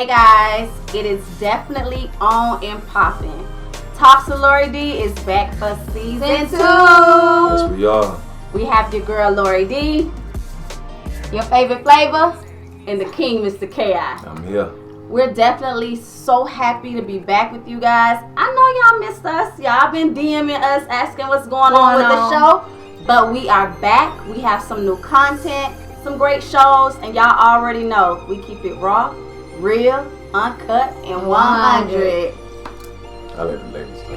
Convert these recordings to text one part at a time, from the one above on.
Hey guys, it is definitely on and popping. Talks with Lori Dee is back for season 2. Yes, we are. We have your girl Lori Dee, your favorite Flava, and the king, Mr. KI. I'm here. We're definitely so happy to be back with you guys. I know y'all missed us. Y'all been DMing us asking what's going on with the show. But we are back. We have some new content, some great shows, and y'all already know we keep it raw, real, uncut, and 100. I let the ladies talk.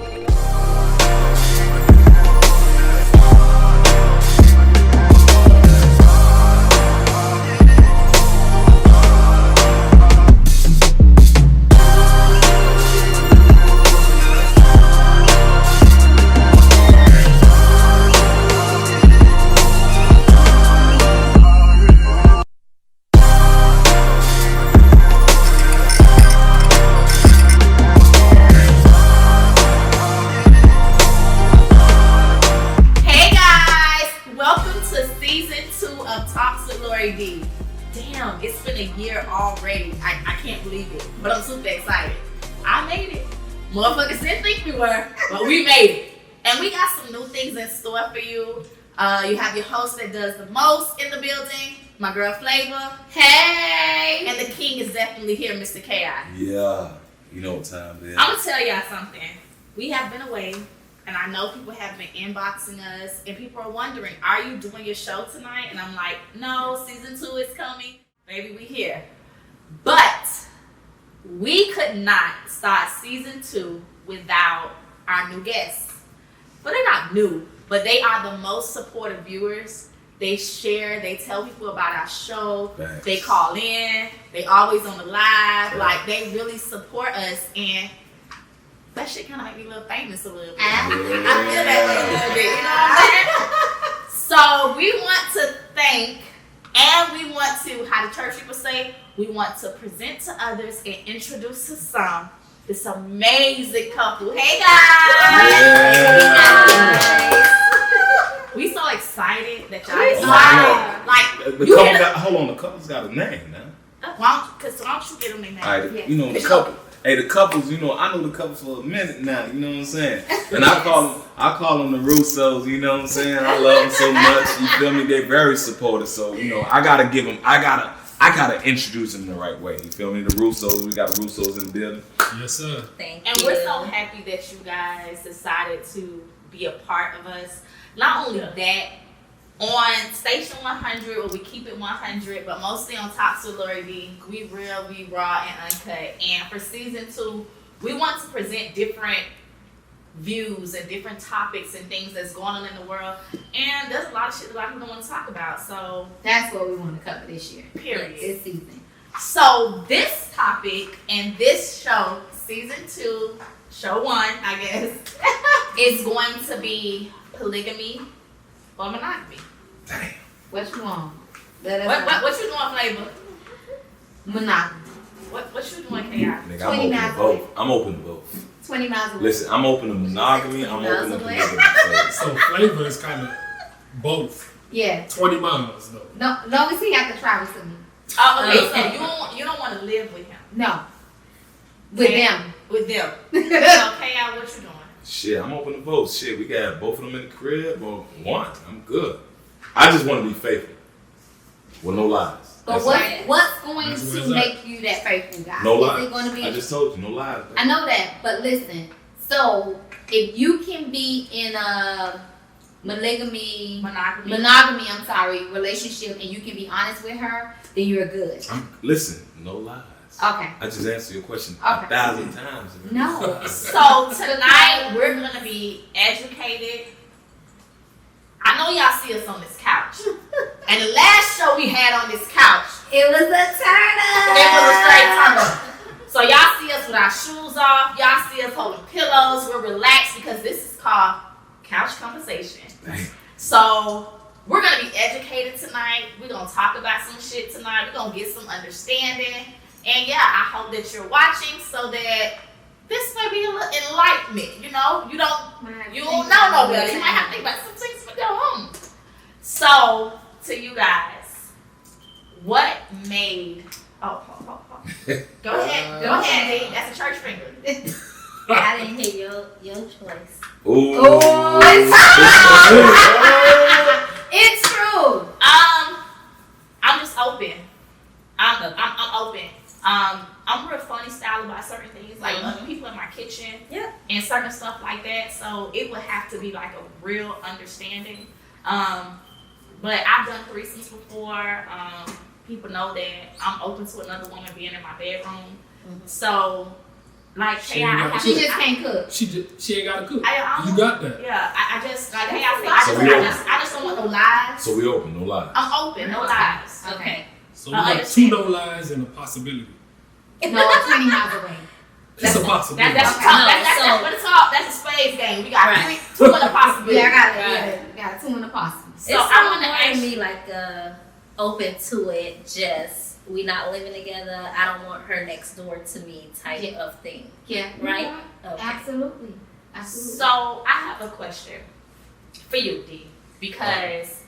Damn, it's been a year already. I can't believe it, but I'm super excited. I made it. Motherfuckers didn't think we were, but we made it. And we got some new things in store for you. You have your host that does the most in the building, my girl Flava. Hey! And the king is definitely here, Mr. KI. Yeah, you know what time it is. I'm gonna tell y'all something. We have been away. And I know people have been inboxing us, and people are wondering, are you doing your show tonight? And I'm like, no, season 2 is coming. Baby, we here. But we could not start season 2 without our new guests. Well, they're not new, but they are the most supportive viewers. They share, they tell people about our show. Thanks. They call in, they always on the live. Yeah. Like, they really support us, and that shit kind of make me a little famous a little bit. I feel that way a little bit, you know what I'm saying? So we want to thank, and we want to, how the church people say, we want to present to others and introduce to some this amazing couple. Hey guys! Yeah. Hey guys! We so excited that y'all decided. Like, The you couple hit got, hold on, the couple's got a name now. why don't you get them their name? All right, Yes. you know, the couple. Hey, the couples, you know, I know the couples for a minute now, you know what I'm saying? And I call them the Russos, you know what I'm saying? I love them so much, you feel me? They're very supportive, so, you know, I gotta give them, I gotta introduce them the right way, you feel me? The Russos, we got the Russos in the building. Yes, sir. Thank you. And we're so happy that you guys decided to be a part of us. Not only that, on Station 100, where we keep it 100, but mostly on Talks with Lori Dee, we real, we raw, and uncut. And for season 2, we want to present different views and different topics and things that's going on in the world. And there's a lot of shit that a lot of people don't want to talk about. So that's what we want to cover this year. Period. This season. So this topic and this show, season 2, show 1, I guess, is going to be polygamy or monogamy. Damn. What you want? What you doing, Flava? Monogamy. What you doing, KI? Nigga, I'm open to both. I'm open to both. 20 miles away. Listen, I'm open to monogamy, I'm open to polygamy. So Flava is kind of both. Yeah. 20 miles though. No, long as he have to travel to me. Oh, okay. So you don't want to live with him? No. With them. With them. So KI, what you doing? Shit, I'm open to both. Shit, we got both of them in the crib or one. I'm good. I just want to be faithful. With no lies. But what's going to make you that faithful guy? No lies. Is it going to be? I just told you, no lies. Bro. I know that, but listen. So if you can be in a monogamy, relationship, and you can be honest with her, then you're good. Listen, no lies. Okay. I just answered your question 1,000 times. No. So tonight we're gonna be educated. I know y'all see us on this couch, and the last show we had on this couch, it was a turn up. It was a straight turn up. So y'all see us with our shoes off. Y'all see us holding pillows. We're relaxed because this is called couch conversation. So we're gonna be educated tonight. We're gonna talk about some shit tonight. We're gonna get some understanding. And yeah, I hope that you're watching so that this may be a little enlightenment. You know, you don't know no better. You might have to think about some things for your own. So to you guys, what made Go ahead, D. That's a church finger. I didn't hear your choice. Ooh. Oh, it's true. I'm just open. I'm open. I'm real funny style about certain things, like other people in my kitchen, and certain stuff like that. So it would have to be like a real understanding. But I've done threesomes before. People know that I'm open to another woman being in my bedroom. So, like, She just can't cook. She ain't gotta cook. You got that. Yeah, I just like, I just don't want no lies. So we open, no lies. I'm open, no lies. Okay. So we got 2 no lies and a possibility. No, 20 miles away. It's a possibility. That's what it's called. That's a spades game. We got 2 in the possibility. We got 2 in the possibility. So I want to ask me like open to it. Just we not living together. I don't want her next door to me type of thing. Yeah. Right. Okay. Absolutely. So I have a question for you, D, because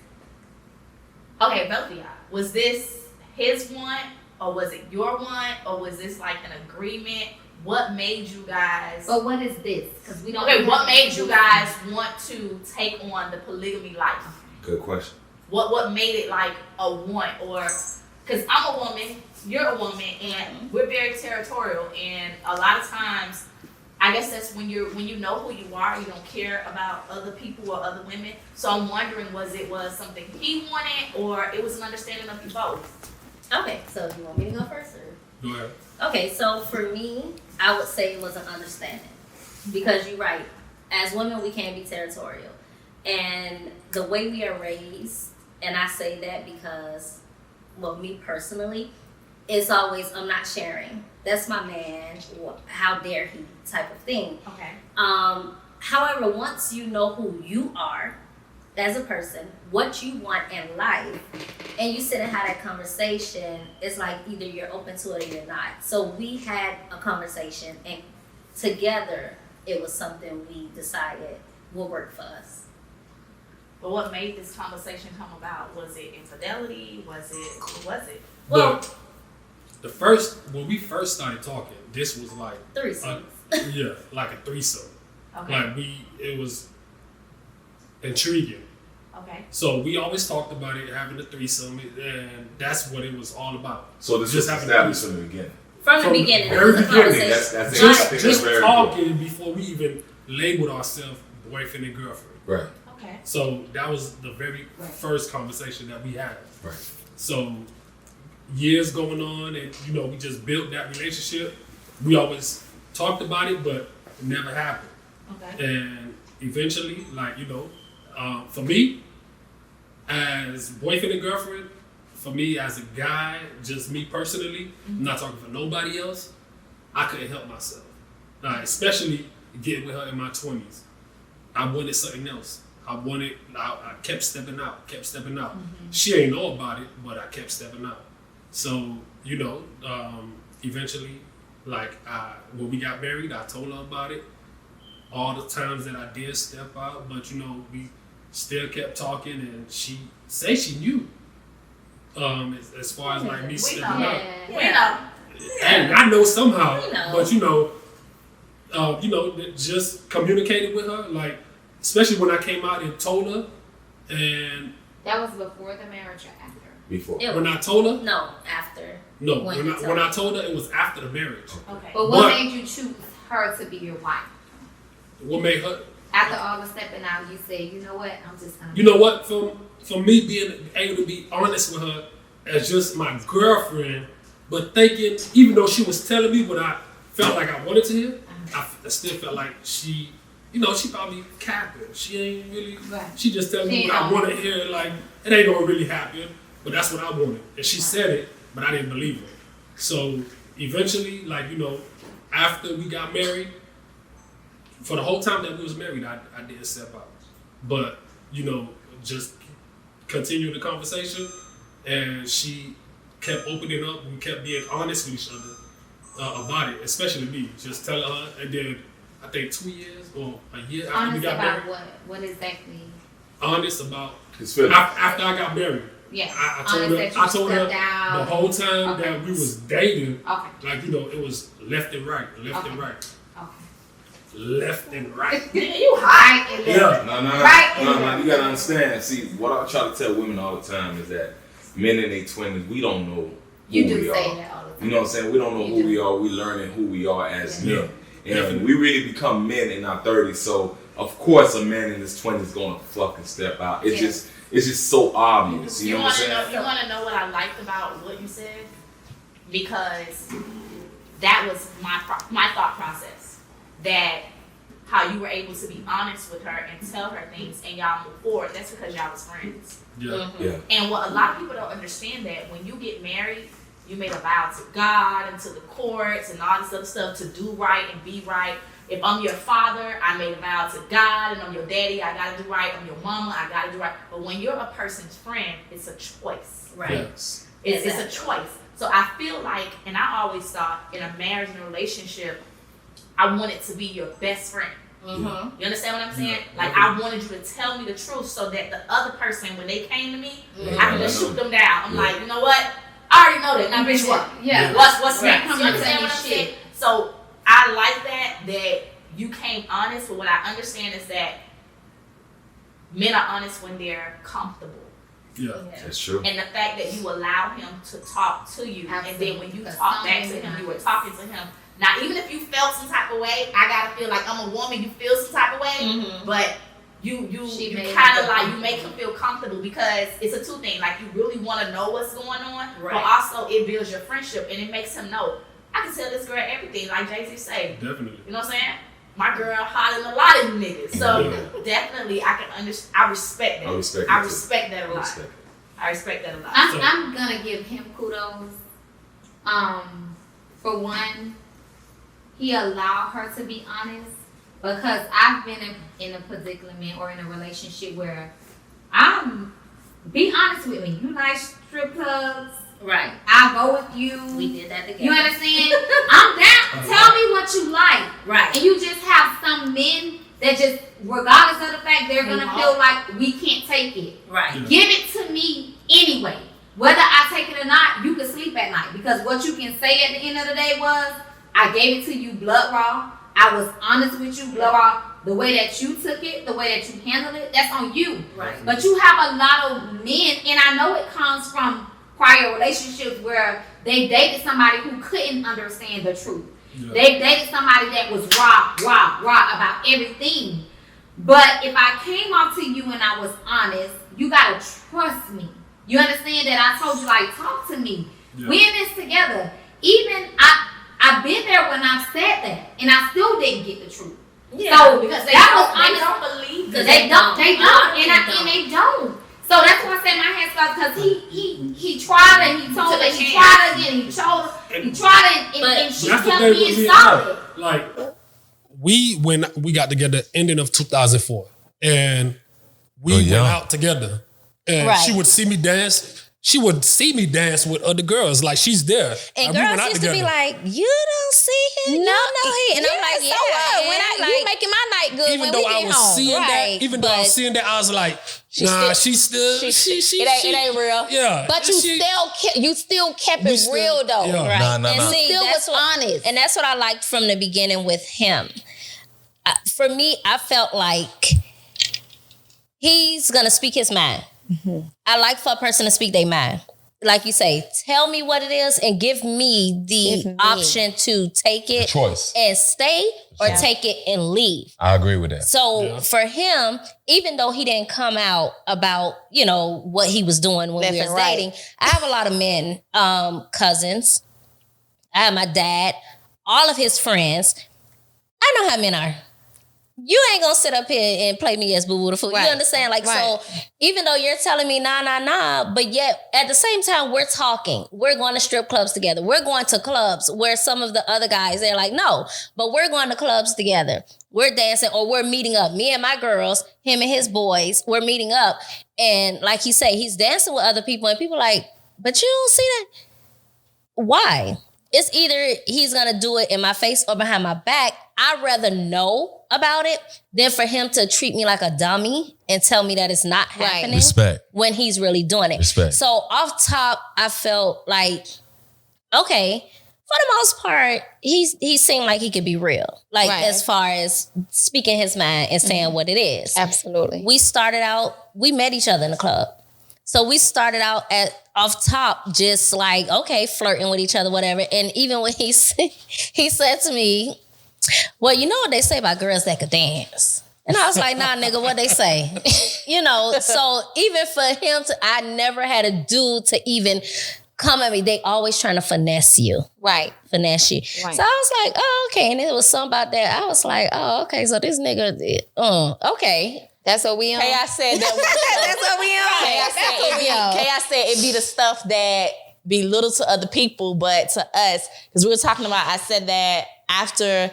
both of y'all, was this his one, or was it your one, or was this like an agreement? What made you guys? But what is this? Because we don't. Okay, what made you guys want to take on the polygamy life? Good question. What made it like a want, or because I'm a woman, you're a woman, and we're very territorial, and a lot of times, I guess that's when you know who you are, you don't care about other people or other women. So I'm wondering, was something he wanted, or it was an understanding of you both? Okay, so you want me to go first, or? Go ahead. Okay, so for me, I would say it was an understanding, because you're right. As women, we can be territorial, and the way we are raised, and I say that because, well, me personally, it's always I'm not sharing. That's my man. How dare he? Type of thing. Okay. However, once you know who you are as a person, what you want in life, and you sit and have that conversation, it's like either you're open to it or you're not. So we had a conversation, and together it was something we decided will work for us. But what made this conversation come about? Was it infidelity? What was it? Well, when we first started talking, this was like threesome. Like a threesome. Okay. Like it was intriguing. Okay. So we always talked about it, having a threesome, and that's what it was all about. So this was established from the beginning. From the beginning, very it was a conversation. That's just very talking important. before we even labeled ourselves boyfriend and girlfriend. Right. Okay. So that was the very first conversation that we had. Right. So years going on, and we just built that relationship. We always talked about it, but it never happened. Okay. And eventually, for me, as boyfriend and girlfriend, for me as a guy, just me personally, I'm not talking for nobody else, I couldn't help myself. Especially getting with her in my 20s. I wanted something else. I kept stepping out. Mm-hmm. She ain't know about it, but I kept stepping out. So, eventually, when we got married, I told her about it. All the times that I did step out, but we still kept talking, and she said she knew. As far as me stepping out. We know. And I know somehow, but just communicated with her, especially when I came out and told her, and that was before the marriage or after? Before. When I told her? No, after. No, when I told her, it was after the marriage. Okay. But what made you choose her to be your wife? What made her? After all the stepping out, you said, you know what, I'm just gonna. You know what? For me being able to be honest with her as just my girlfriend, but thinking, even though she was telling me what I felt like I wanted to hear, I still felt like she probably capping. She ain't really. Right. She just telling me what I want to hear. It ain't gonna really happen, but that's what I wanted. And she said it, but I didn't believe her. So eventually, after we got married, for the whole time that we was married, I did step out. But, just continued the conversation, and she kept opening up. We kept being honest with each other about it, especially me. Just telling her, and then I think 2 years or a year after we got married. What exactly? Honest about his feelings. After I got married. Yeah. I told her the whole time that we was dating, like, you know, it was left and right, left and right. Left and right. You hot and left. No, you gotta understand. See, what I try to tell women all the time is that men in their 20s, we don't know who we are. That all the time. You know what I'm saying? We don't know who we are. We learning who we are as men. And we really become men in our 30s. So of course, a man in his 20s is gonna fucking step out. It's just so obvious. You know what I'm saying? You want to know what I liked about what you said? Because that was my thought process. That how you were able to be honest with her and tell her things and y'all move forward. That's because y'all was friends. Yeah. And what a lot of people don't understand, that when you get married, you made a vow to God and to the courts and all this other stuff to do right and be right. If I'm your father, I made a vow to God, and I'm your daddy, I gotta do right. I'm your mama, I gotta do right. But when you're a person's friend, it's a choice. Right. Yes. It's a choice. So I feel like, and I always thought in a marriage and a relationship, I wanted to be your best friend. Mm-hmm. You understand what I'm saying? Like, I wanted you to tell me the truth so that the other person, when they came to me, I could just shoot them down. I'm like, you know what? I already know that. Now, bitch, what? Yeah. What's Right. next? You understand what I'm saying? So I like that you came honest. But what I understand is that men are honest when they're comfortable. Yeah. That's true. And the fact that you allow him to talk to you, and then when you talk back to him, you were talking to him. Now, even if you felt some type of way, I gotta feel like I'm a woman. You feel some type of way, but you kind of like, you make him feel comfortable, because it's a two thing. Like, you really want to know what's going on, but also it builds your friendship and it makes him know, I can tell this girl everything. Like Jay-Z say, Definitely. you know what I'm saying? My girl hotter than a lot of niggas. So definitely, I can understand. I respect that. I respect that a lot. I respect that a lot. I'm gonna give him kudos. For one, he allowed her to be honest, because I've been in a predicament or in a relationship where be honest with me. You like strip clubs, Right. I'll go with you. We did that together. You understand? I'm down. Tell me what you like. Right. And you just have some men that just, regardless of the fact, they're gonna feel like we can't take it. Right. Yeah. Give it to me anyway. Whether I take it or not, you can sleep at night. Because what you can say at the end of the day was, I gave it to you blood raw. I was honest with you blood raw. The way that you took it, the way that you handled it, that's on you. Right. But you have a lot of men, and I know it comes from prior relationships where they dated somebody who couldn't understand the truth. Yeah. They dated somebody that was raw about everything. But if I came off to you and I was honest, you gotta trust me. You understand that I told you, like, talk to me. Yeah. We in this together. Even I've been there when I've said that, and I still didn't get the truth. Yeah, So because that was they honest. don't believe They that. don't, and they don't. So that's why I said my hands off, because he tried and he told her, he tried again, he told her, he tried and she That's the kept thing with being me and solid. her. Like, when we got together ending of 2004, and we went out together, and she would see me dance. She would see me dance with other girls, like she's there. And we girls used to be like, "You don't see him, you know him," and I'm like, "So what? When you making my night good even when though we get I was home, seeing right?" that, even though I was seeing that, I was like, "Nah, it ain't real." Yeah, but you still kept it real though, yeah. right? Nah. And see, Still that's was honest. and that's what I liked from the beginning with him. For me, I felt like he's gonna speak his mind. Mm-hmm. I like for a person to speak their mind. Like you say, tell me what it is and give me the option to take it choice. And stay or take it and leave. I agree with that. So for him, even though he didn't come out about, what he was doing when we were dating, I have a lot of men, cousins. I have my dad, all of his friends. I know how men are. You ain't gonna sit up here and play me as boo-boo the fool. You understand? So even though you're telling me nah, but yet at the same time, we're talking. We're going to strip clubs together. We're going to clubs where some of the other guys, they're like, no, but we're going to clubs together. We're dancing or we're meeting up. Me and my girls, him and his boys, we're meeting up. And like he say, he's dancing with other people and people like, but you don't see that? Why? It's either he's gonna do it in my face or behind my back, I'd rather know about it than for him to treat me like a dummy and tell me that it's not happening. Respect. When he's really doing it. Respect. So off top, I felt like, okay, for the most part, he seemed like he could be real. Like as far as speaking his mind and saying what it is. Absolutely. We met each other in the club. So we started out off top, just like, okay, flirting with each other, whatever. And even when he said to me, well, you know what they say about girls that could dance. And I was like, nah, nigga, what they say? So even for him I never had a dude to even come at me. They always trying to finesse you. Right. Finesse you. Right. So I was like, oh, okay. And it was something about that. I was like, oh, okay. So this nigga, okay. That's what we on. I said that. That's what we on. I said it be the stuff that be little to other people, but to us, because we were talking about, I said that after,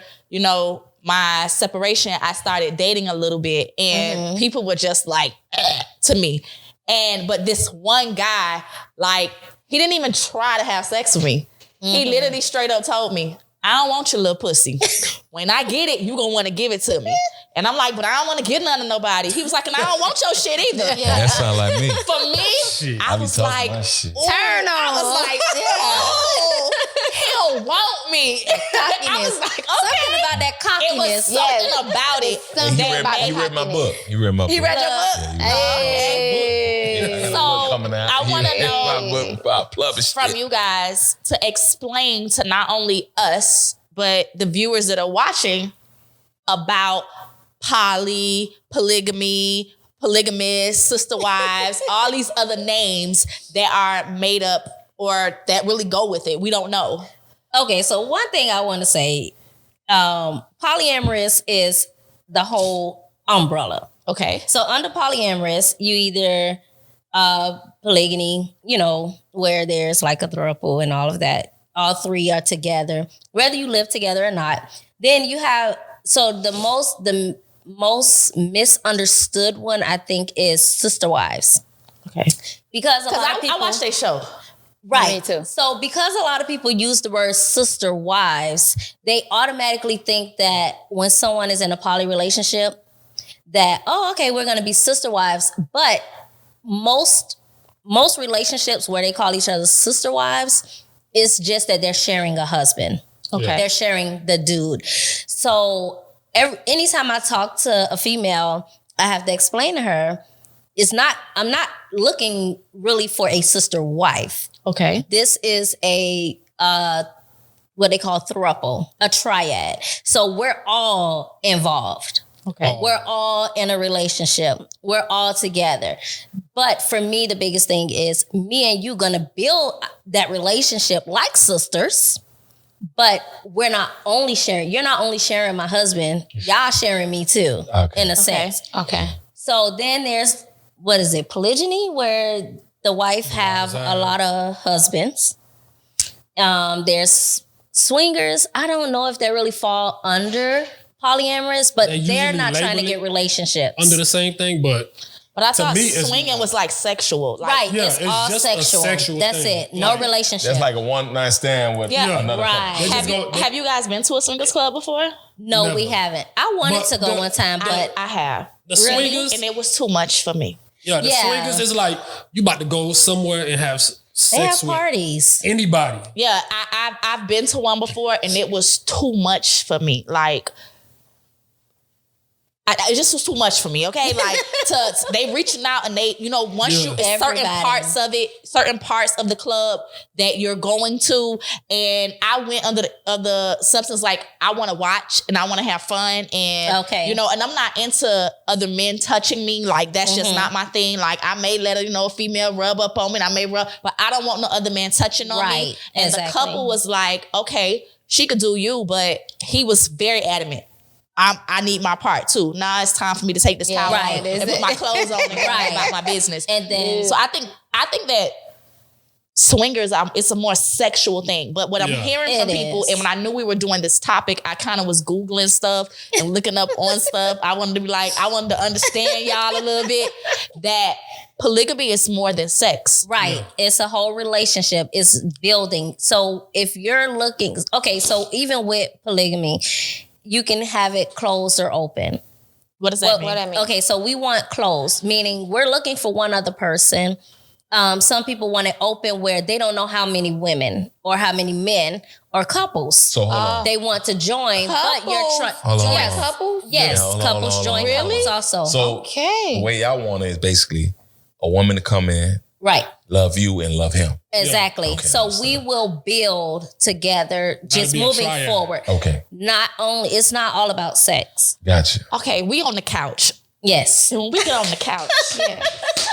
my separation, I started dating a little bit and people were just like, to me. But this one guy, like, he didn't even try to have sex with me. He literally straight up told me, I don't want your little pussy. When I get it, you gonna want to give it to me. And I'm like, but I don't want to get none of nobody. He was like, and I don't want your shit either. Yeah, that sound like me. For me, I was like, turn on. I was like, he'll want me. I was like, okay. Something about that cockiness. It was something about it. He read my book. He read my book. He read your book? Yeah, So I want to know from you guys to explain to not only us, but the viewers that are watching about polygamy, polygamous, sister wives, all these other names that are made up or that really go with it. We don't know. Okay, so one thing I want to say, polyamorous is the whole umbrella. Okay. So under polyamorous, you either polygamy, where there's like a throuple and all of that. All three are together, whether you live together or not. Then you have, so the most misunderstood one, I think, is sister wives. Okay. Because a lot of people, I watched their show. Right. Me too. So because a lot of people use the word sister wives, they automatically think that when someone is in a poly relationship, that, oh, okay, we're going to be sister wives. But most relationships where they call each other sister wives, it's just that they're sharing a husband. Okay. They're sharing the dude. So anytime I talk to a female, I have to explain to her, I'm not looking really for a sister wife. Okay. This is a what they call throuple, a triad. So we're all involved. Okay. We're all in a relationship. We're all together. But for me, the biggest thing is me and you gonna build that relationship like sisters. But we're not only sharing. You're not only sharing my husband. Y'all sharing me too, in a sense. Okay. So then there's, polygyny, where the wife have a lot of husbands. There's swingers. I don't know if they really fall under polyamorous, but they're not trying to get relationships. Under the same thing, but I thought me, swinging was like sexual. Like, right, yeah, it's it's all just a sexual. sexual That's thing. it. No relationship. That's like a one-night stand with another right. couple. Have you guys been to a swingers club before? No, Never. we haven't. I wanted to go one time, but I have. The Really? swingers, And it was too much for me. the swingers is like you about to go somewhere and have they have sex with parties. anybody. Yeah, I've been to one before and it was too much for me. Like, it just was too much for me, okay? Like, they reaching out and they, once you, it's certain parts of the club that you're going to, and I went under the substance, like, I want to watch and I want to have fun, and, and I'm not into other men touching me, like, that's just not my thing. Like, I may let a female rub up on me, and I may rub, but I don't want no other man touching on me. And the couple was like, okay, she could do you, but he was very adamant. I need my part too. Now it's time for me to take this towel off and put my clothes on and go about my business. And then, so I think that swingers, it's a more sexual thing. But what I'm hearing from people, and when I knew we were doing this topic, I kind of was Googling stuff and looking up on stuff. I wanted to understand y'all a little bit that polygamy is more than sex. Right. Yeah. It's a whole relationship. It's building. So if you're looking, so even with polygamy, you can have it closed or open. What does that mean? What I mean? Okay, so we want closed, meaning we're looking for one other person. Some people want it open where they don't know how many women or how many men or couples So hold on. they want to join, but you're trying. Hold on. Yes, Couples? yes, Yeah, hold on, couples hold on, join hold on. couples also. So Okay. the way y'all want it is basically a woman to come in, right. love you, and love him. Exactly. Okay, so understood. we will build together, just be a moving triad. forward. Okay, It's not all about sex. gotcha. Okay, we on the couch. Yes. When we get on the couch,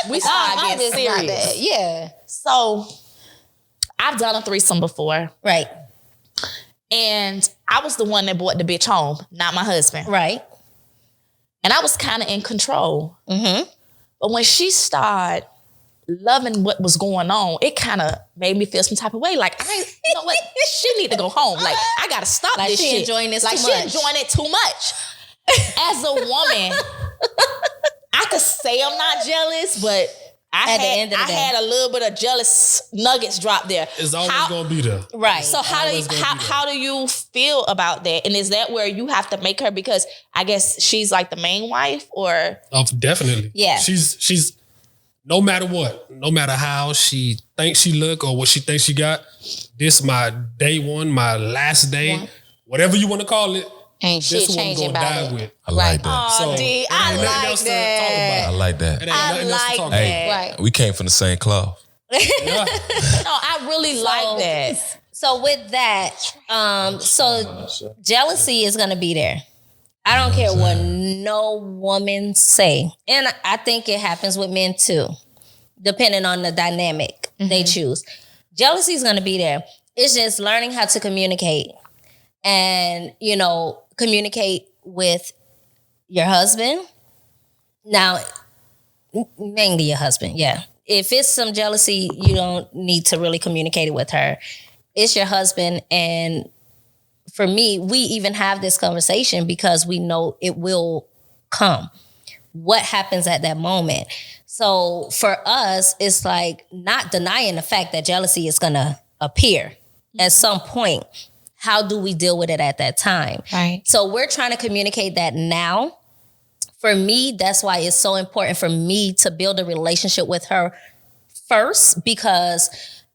we start Mine getting is not serious. that. Yeah. So I've done a threesome before, Right. and I was the one that brought the bitch home, not my husband. Right. And I was kind of in control. Mm-hmm. But when she started loving what was going on, it kind of made me feel some type of way. Like, you know what? She need to go home. Like, I got to stop Like this she shit. enjoying this like, too she much. enjoying it too much. As a woman, I could say I'm not jealous, but I had a little bit of jealous nuggets drop there. It's always gonna be there. Right. So how do you feel about that? And is that where you have to make her, because I guess she's like the main wife, or? Oh, definitely. Yeah. She's no matter what, no matter how she thinks she look or what she thinks she got, this my day one, my last day, whatever you want to call it. Ain't shit This one changing gonna about die it. with. I like that. Oh, D, I Ain't nothing like else to talk that. I about. like that. It ain't nothing else to talk Hey, Right. we came from the same cloth. about. Yeah. No, I really like that. So with that, so jealousy is gonna be there. I don't care what no woman say. And I think it happens with men too, depending on the dynamic they choose. Jealousy is gonna be there. It's just learning how to communicate and, communicate with your husband. Now, mainly your husband, yeah. If it's some jealousy, you don't need to really communicate it with her. It's your husband. And for me, we even have this conversation because we know it will come. What happens at that moment? So for us, it's like not denying the fact that jealousy is going to appear at some point. How do we deal with it at that time? Right. So we're trying to communicate that now. For me, that's why it's so important for me to build a relationship with her first, because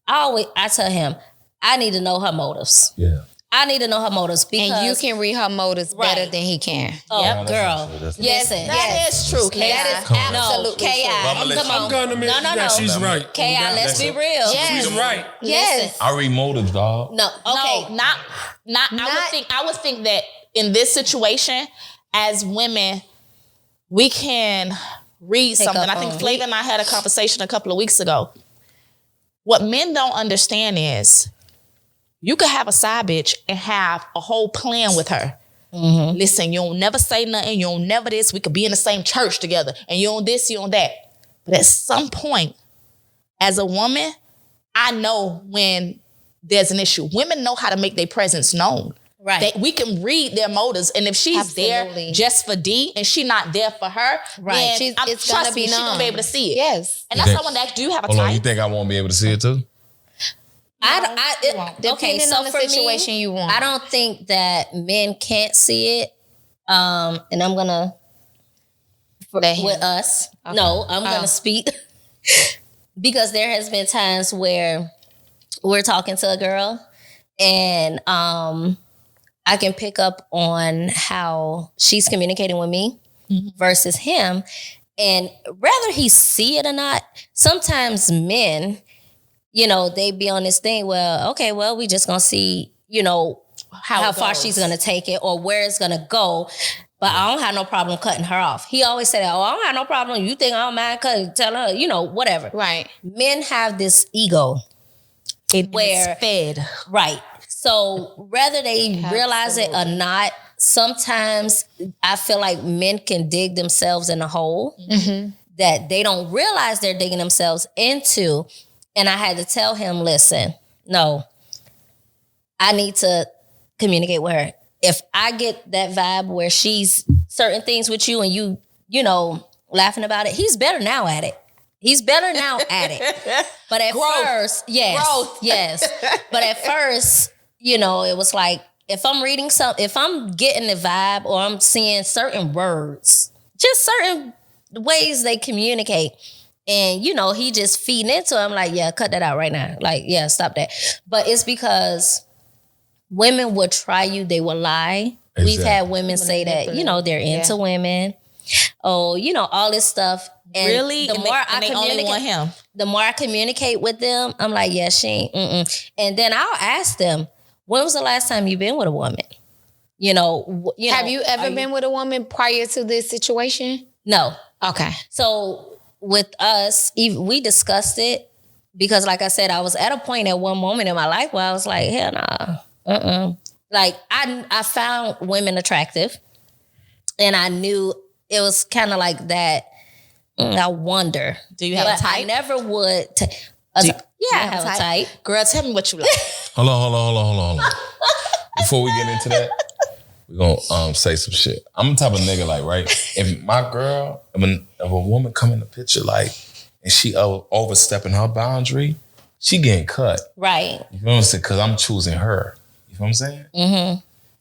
I tell him, I need to know her motives. Yeah. I need to know her motives because And you can read her motives better than he can. Oh, Yeah, girl. that's true. Listen. That is true. That is Come on. absolutely K.I. true. I'ma let Come you- on. I'm gonna admit No. that she's right. K.I., let's be real. Yes. She's right. Yes. I read motives, dog. No, okay. No, not. I would think that in this situation, as women, we can read Pick something. up I think on- Flava and I had a conversation a couple of weeks ago. What men don't understand is you could have a side bitch and have a whole plan with her. Mm-hmm. Listen, you don't never say nothing. You don't never this. We could be in the same church together. And you don't this, you don't that. But at some point, as a woman, I know when there's an issue. Women know how to make their presence known. Right. We can read their motives. And if she's Absolutely. there just for D and she not there for her, Right. then It's gonna trust be me, she's known. gonna be able to see it. Yes. And that's how I want to ask, do you have a Hold on, you type? think I won't be able to see it too? Okay, Depending so on the for me, situation you want. I don't think that men can't see it. And I'm gonna Let him. with us. Okay. No, I'm Oh. gonna speak because there has been times where we're talking to a girl and I can pick up on how she's communicating with me versus him. And whether he see it or not, sometimes men, they be on this thing, we just gonna see, how it far goes. she's gonna take it or where it's gonna go. But I don't have no problem cutting her off. He always said, I don't have no problem. You think I don't mind cutting, tell her, whatever. Right. Men have this ego. Where- It's fed. Right. So whether they realize it or not, sometimes I feel like men can dig themselves in a hole that they don't realize they're digging themselves into. And I had to tell him, listen, no, I need to communicate with her. If I get that vibe where she's certain things with you and you laughing about it, he's better now at it. He's better now at it. But at first, yes. But at first, it was like, if I'm reading if I'm getting the vibe or I'm seeing certain words, just certain ways they communicate, and he just feeding into it, I'm like, yeah, cut that out right now. Like, yeah, stop that. But it's because women will try you, they will lie. Exactly. We've had women say that, they're into women. Oh, all this stuff. And really? The more I only want him. The more I communicate with them, I'm like, yeah, she ain't. And then I'll ask them, when was the last time you been with a woman? Have you ever been with a woman prior to this situation? No. Okay. So with us, we discussed it because, like I said, I was at a point at one moment in my life where I was like, hell nah. Like I found women attractive, and I knew it was kind of like that. I wonder. Do you have a type? I never would. I have a type. Girl, tell me what you like. Hold on. Before we get into that, we're gonna say some shit. I'm the type of nigga, like, right? If my girl, if a woman come in the picture, like, and she overstepping her boundary, she getting cut. Right. You know what I'm saying? Because I'm choosing her. You know what I'm saying? Mm-hmm.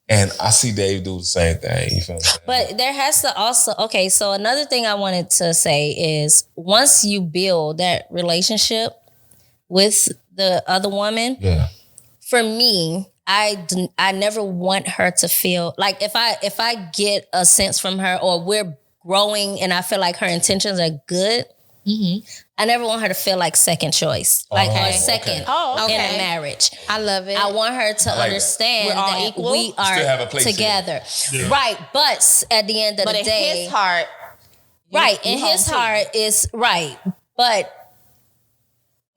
And I see Dave do the same thing. You feel what I'm saying? But there has to also, okay, so another thing I wanted to say is once you build that relationship with the other woman, for me, I never want her to feel like if I get a sense from her or we're growing and I feel like her intentions are good, I never want her to feel like second choice, like her second in a marriage. I love it. I want her to understand that we are together, right? But at the end of the day, in his heart, in his heart is right, but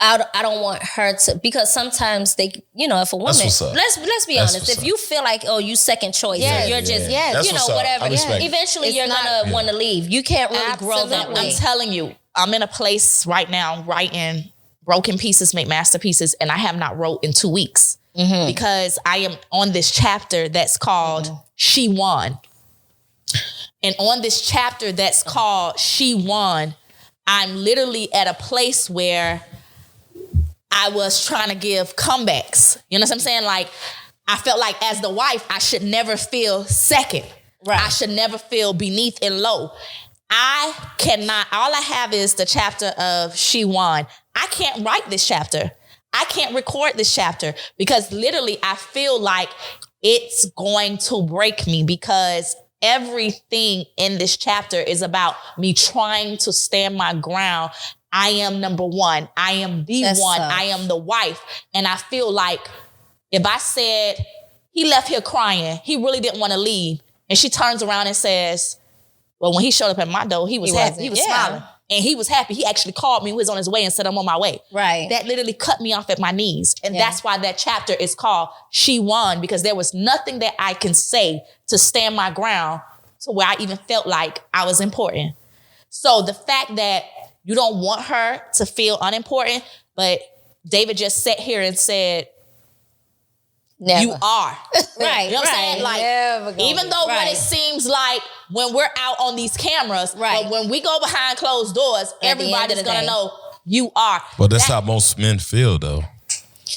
I don't want her to, because sometimes they, if a woman, let's be honest, if you feel like, oh, you second choice, you're just, whatever, eventually you're gonna want to leave. You can't really grow that way. I'm telling you, I'm in a place right now writing Broken Pieces Make Masterpieces, and I have not wrote in 2 weeks because I am on this chapter that's called She Won. And on this chapter that's called She Won, I'm literally at a place where I was trying to give comebacks. You know what I'm saying? Like, I felt like as the wife, I should never feel second. Right. I should never feel beneath and low. I cannot, all I have is the chapter of She Won. I can't write this chapter. I can't record this chapter because literally I feel like it's going to break me because everything in this chapter is about me trying to stand my ground. I am number one. I am the one. I am the wife. And I feel like if I said, he left here crying, he really didn't want to leave. And she turns around and says, well, when he showed up at my door, he was happy. He was smiling. And he was happy. He actually called me. He was on his way and said, I'm on my way. Right. That literally cut me off at my knees. And that's why that chapter is called She Won, because there was nothing that I can say to stand my ground to where I even felt like I was important. So the fact that you don't want her to feel unimportant, but David just sat here and said, never. You are. Right. You know what I'm saying? Like, even though when it seems like when we're out on these cameras, but when we go behind closed doors, everybody's going to know you are. But that's how most men feel, though.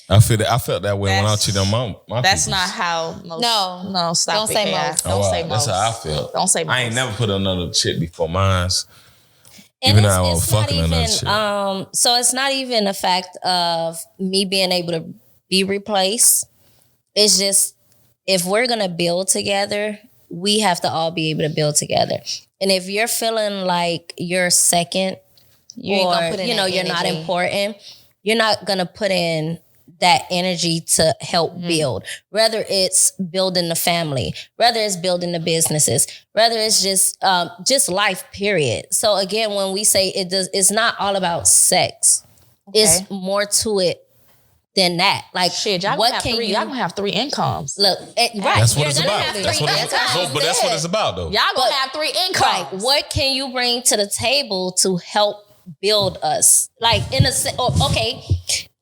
I felt that way when I cheated on my That's peoples. not how most. No, stop don't it. Say most. Don't say most. That's how I felt. Don't say most. I ain't never put another chick before mine. And even though I was fucking another shit. So it's not even a fact of me being able to be replaced. It's just, if we're going to build together, we have to all be able to build together. And if you're feeling like you're second, you're not important, you're not going to put in that energy to help build. Whether it's building the family, whether it's building the businesses, whether it's just life, period. So again, when we say it's not all about sex. Okay. It's more to it than that. Like, shit, y'all gonna have 3 incomes. Look, right. That's what it's about. That's what it's about, though. Y'all gonna have 3 incomes. Right. What can you bring to the table to help build us? Like,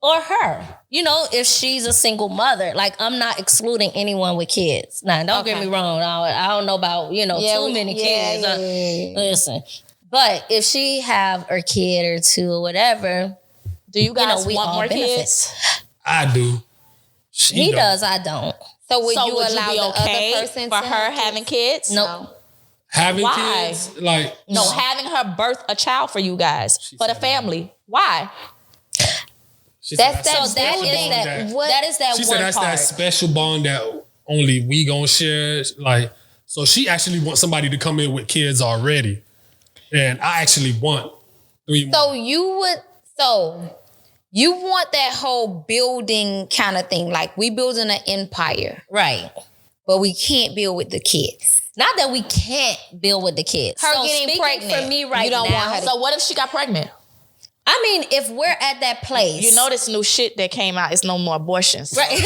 or her. If she's a single mother, like, I'm not excluding anyone with kids. Now, don't get me wrong. I don't know about, too many kids. Listen. But if she have a kid or 2 or whatever, do you guys we want more benefit. kids? I do. He does, I don't. So would you be allow the okay other person for to her have having kids? No. Having Why? kids, like No, having her birth a child for you guys, for the family. Why? That's that So that is that. What? That is that she one said that's part. that special bond that only we gonna share. Like, so she actually wants somebody to come in with kids already, and I actually want 3 more. So you want that whole building kind of thing, like we building an empire, Right. but we can't build with the kids. Not that we can't build with the kids. Her So getting speaking pregnant, for me right you don't now. want her to- So what if she got pregnant? I mean, if we're at that place, You know this new shit that came out is no more abortions. right?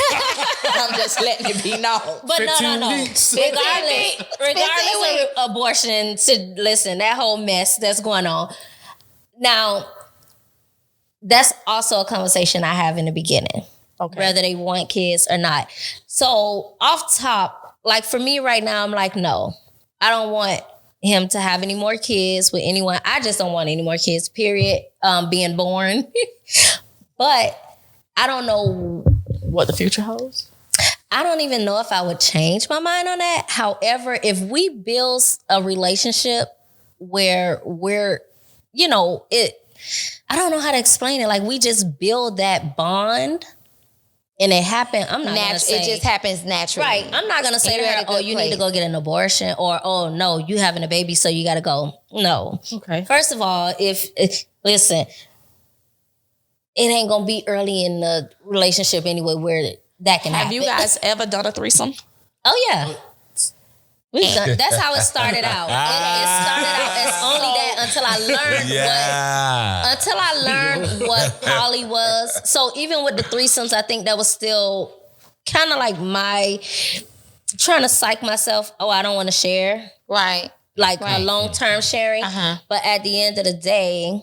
I'm just letting it be known. But 15 no. weeks. Regardless of abortion, listen, that whole mess that's going on. Now, that's also a conversation I have in the beginning. Okay. Whether they want kids or not. So off top, like for me right now, I'm like, no, I don't want him to have any more kids with anyone. I just don't want any more kids, period, being born. But I don't know What the future holds? I don't even know if I would change my mind on that. However, if we build a relationship where we're, I don't know how to explain it. Like we just build that bond and it happened. I'm not gonna say it just happens naturally. right. I'm not gonna say And to you're her, at a "Oh, good you place. need to go get an abortion," or "Oh, no, you having a baby, so you got to go." No. Okay. First of all, if listen, it ain't gonna be early in the relationship anyway where that can happen. Have you guys ever done a threesome? Oh yeah. We've done, that's how it started out. It started out as only that until I learned what poly was. So even with the threesomes, I think that was still kind of like my trying to psych myself. Oh, I don't want to share. Right. Like a long-term sharing. But at the end of the day,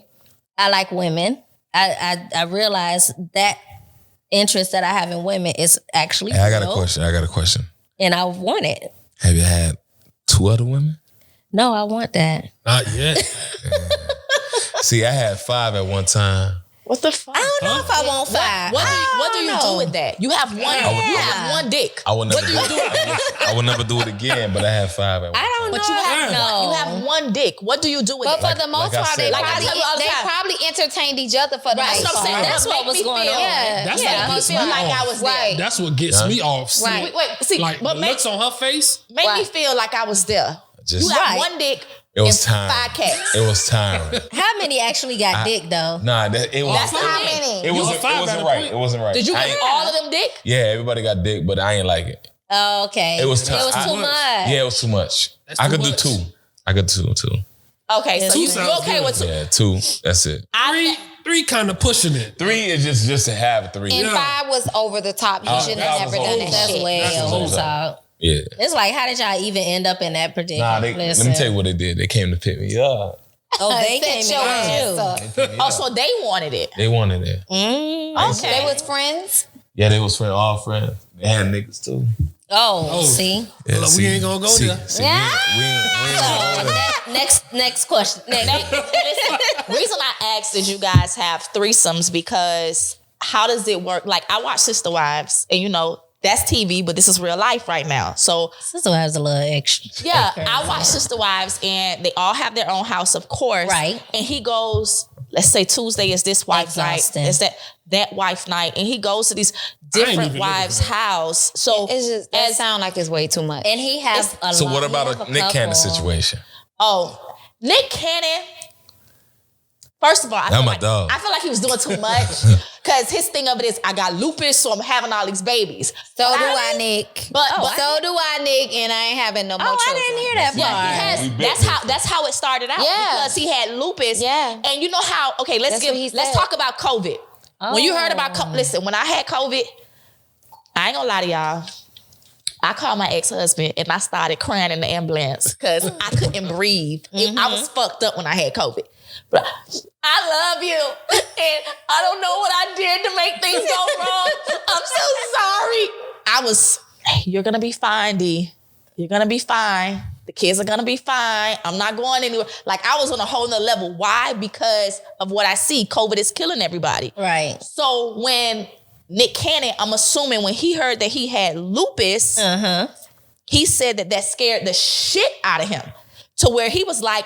I like women. I realize that interest that I have in women is actually Hey, I got a real, question. and I want it. Have you had 2 other women? No, I want that. Not yet. See, I had 5 at one time. What the fuck? I don't know if I want 5. What do you do with that? You have one. You Yeah. have one dick. I would never do it. I would never do it again, but I had 5 at one time. I don't know. But you have no. you have one dick. What do you do with But it? for the most like I part, said, like I tell you all the they time. probably entertained each other for the Right. most That's what I'm saying. part. That's what Make was me going feel- on. Yeah. That's Yeah. what gets feel me like off. I was there. Right. That's what gets me off. See, Right. Wait, see, like but the make looks on her face. me Right. feel like I was there. Just, You have Right. one dick. it was and time. 5 cats. It was time. How many actually got dick though? Nah, it was. That's how many. It wasn't right. It wasn't right. Did you I get ain't- all of them dick? Yeah, everybody got dick, but I ain't like it. Oh, okay. It was time. It was too much. Yeah, it was too much. That's I too could much. do 2. I could do 2. Okay, so Two you sounds okay good. with 2? Yeah, 2. That's it. Three kind of pushing it. 3 is just to have 3. And 5 was over the top. He shouldn't have that never was done over. that That's shit. way That's over over. the top. Yeah. It's like, how did y'all even end up in that predicament? Nah, let me tell you what they did. They came to pick me up. Oh, they Set came your ass in up. Oh, so they wanted it. They wanted it. Okay. They was friends. Yeah, they was all friends. They had niggas too. Oh, see. Yeah, Well, we ain't gonna go there. See, we ain't gonna go there. Next question. Next. Reason I asked is you guys have threesomes because how does it work? Like I watch Sister Wives and that's TV, but this is real life right now. So Sister has a little extra. yeah, I watch Sister Wives and they all have their own house, of course. Right. And he goes, let's say Tuesday is this wife Exhausting. night. It's that wife night. And he goes to these even different looking wives' for that. house. So It's just that sound like it's way too much. And he has a So lot. what he about have a Nick Cannon couple. situation? Nick Cannon, first of all, I That feel my like, dog. I feel like he was doing too much because his thing of it is I got lupus, so I'm having all these babies. So do I, Nick. But So do I, Nick, and I ain't having no more Oh, I children. didn't hear that yeah, part. he has. We bit That's how it started out. Yeah. Because he had lupus. Yeah. And you know how? Okay, let's That's what he let's said. talk about COVID. When you heard about listen, when I had COVID, I ain't gonna lie to y'all. I called my ex-husband and I started crying in the ambulance because I couldn't breathe. I was fucked up when I had COVID. But I love you. And I don't know what I did to make things go wrong. I'm so sorry. You're gonna be fine, D. You're gonna be fine. The kids are gonna be fine. I'm not going anywhere. Like I was on a whole nother level. Why? Because of what I see. COVID is killing everybody. Right. So when Nick Cannon, I'm assuming when he heard that he had lupus, he said that scared the shit out of him to where he was like,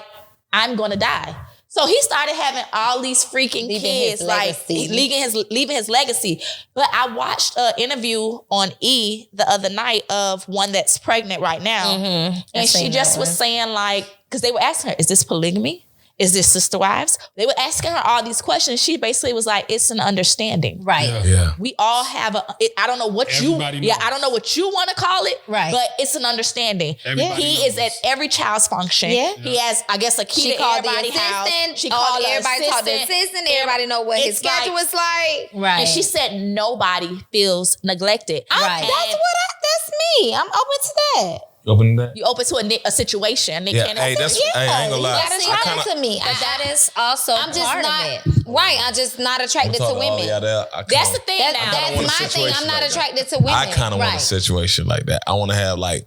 I'm gonna die. So he started having all these freaking kids, like leaving his legacy. But I watched an interview on E the other night of one that's pregnant right now. And she just was saying like, because they were asking her, is this polygamy? Is this sister wives? They were asking her all these questions. She basically was like, it's an understanding. Right. Yeah. We all have I don't know what I don't know what you want to call it. Right. But it's an understanding. He is at every child's function. Yeah. He has, I guess, a key to everybody's house. She called everybody talk to the assistant. Everybody know what his schedule was like. Right. And she said nobody feels neglected. Right. That's me. I'm open to that. Open that. You open to a situation. Nick Cannon. Hey, that's. I ain't gonna lie. You gotta try it to me. But that is also I'm just part not of it. right. I'm just not attracted to women. That's the thing now. That's my thing. I'm not attracted to women. I kind of want a situation like that. I want to have like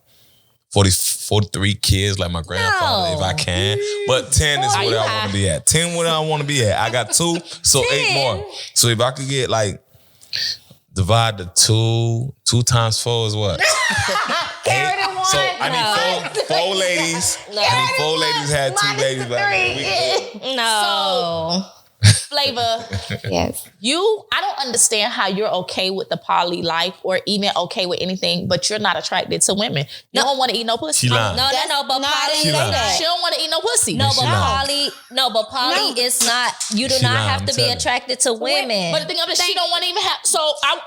43 kids like my grandfather if I can. But 10 is where I want to be at. 10 where I want to be at. I got 2, so 8 more. So if I could get like divide the 2 times 4 is what? So I need 4 ladies. I need 4 ladies had 2 babies back. No. Flava. Yes. I don't understand how you're okay with the poly life or even okay with anything, but you're not attracted to women. You don't want to eat no pussy. She lying. No, but poly She don't want to eat no pussy. But poly is not, you do not have to be attracted to women. But the thing of it, she don't want to even have,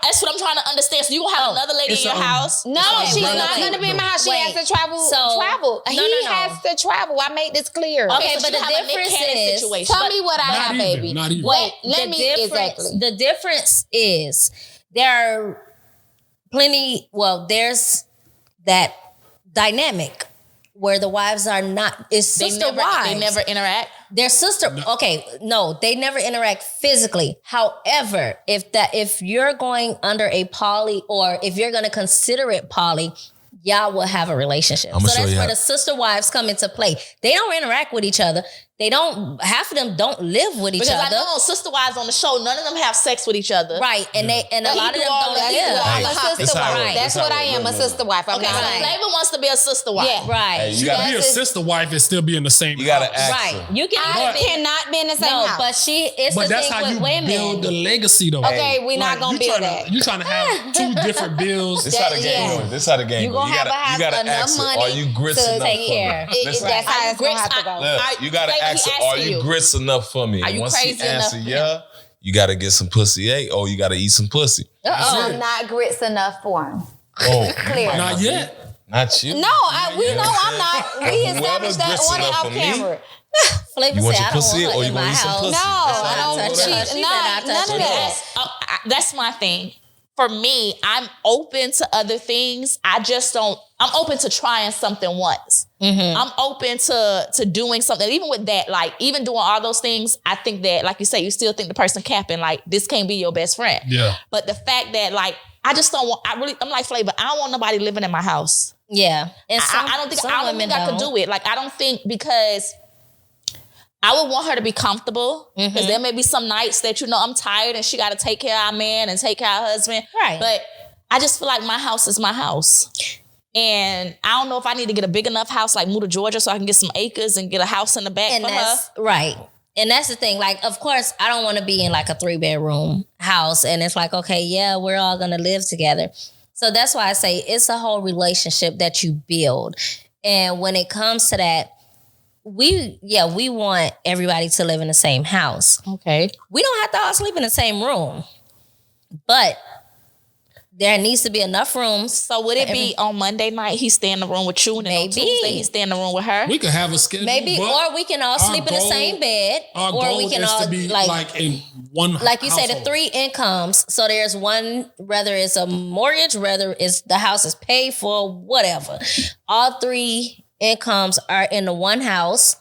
that's what I'm trying to understand. So you gonna have another lady in your house? No, she's not going to be in my house. She has to travel. He has to travel. I made this clear. Okay, but the difference is, tell me what I have, baby. Wait, the difference is there are there's that dynamic where the wives are not, it's sister wives. They never interact. They're sister. No. Okay, no, they never interact physically. However, if you're going under a poly, or if you're going to consider it poly, y'all will have a relationship. So that's where the sister wives come into play. They don't interact with each other. Half of them don't live with each other. Because I know sister wives on the show, none of them have sex with each other. Right. And a lot of them don't live. I'm a sister wife. That's what I am, a sister wife. I'm not. Flava wants to be a sister wife. Yeah. Right. You gotta be a sister wife and still be in the same house. You gotta ask right. her. You I cannot be in the same house. But it's But the that's thing how with you women. build the legacy, though. Okay, we're not gonna build that. You trying to have 2 different bills. This how the game goes. This how the game goes. You gotta ask her, are you grits enough take care? That's how it's gonna have to go. Look, you gotta ask her, are you grits enough for me? Are you Once crazy she answer enough? you gotta get some pussy, or you gotta eat some pussy. I'm not grits enough for him. Oh, Clear. Not yet. Not you. No, we know I'm not. We established that on and off camera. Flava You want said, your I don't pussy want her or you in gonna my eat some house. pussy? No, I don't don't. touch her. She better not touch None of her. that. That's my thing. For me, I'm open to other things. I'm open to trying something once. Mm-hmm. I'm open to doing something. Even with that, like even doing all those things, I think that, like you say, you still think the person capping, like this can't be your best friend. Yeah. But the fact that like, I'm like Flava, I don't want nobody living in my house. Yeah. And I don't think I could do it. Like, I don't think, because I would want her to be comfortable, because there may be some nights that, I'm tired and she got to take care of our man and take care of her husband. Right. But I just feel like my house is my house. And I don't know if I need to get a big enough house, like move to Georgia so I can get some acres and get a house in the back for her. Right. And that's the thing. Like, of course, I don't want to be in like a 3-bedroom house. And it's like, okay, yeah, we're all going to live together. So that's why I say it's a whole relationship that you build. And when it comes to that, we want everybody to live in the same house. Okay. We don't have to all sleep in the same room. But there needs to be enough rooms. So would it be on Monday night he stay in the room with you, and then on Tuesday he stay in the room with her? We could have a schedule. Maybe, or we can all sleep in the same bed. Our or goal we can is all to be like in one like you household. say, the 3 incomes. So there's one, whether it's a mortgage, whether it's the house is paid for, whatever. All 3 incomes are in the one house.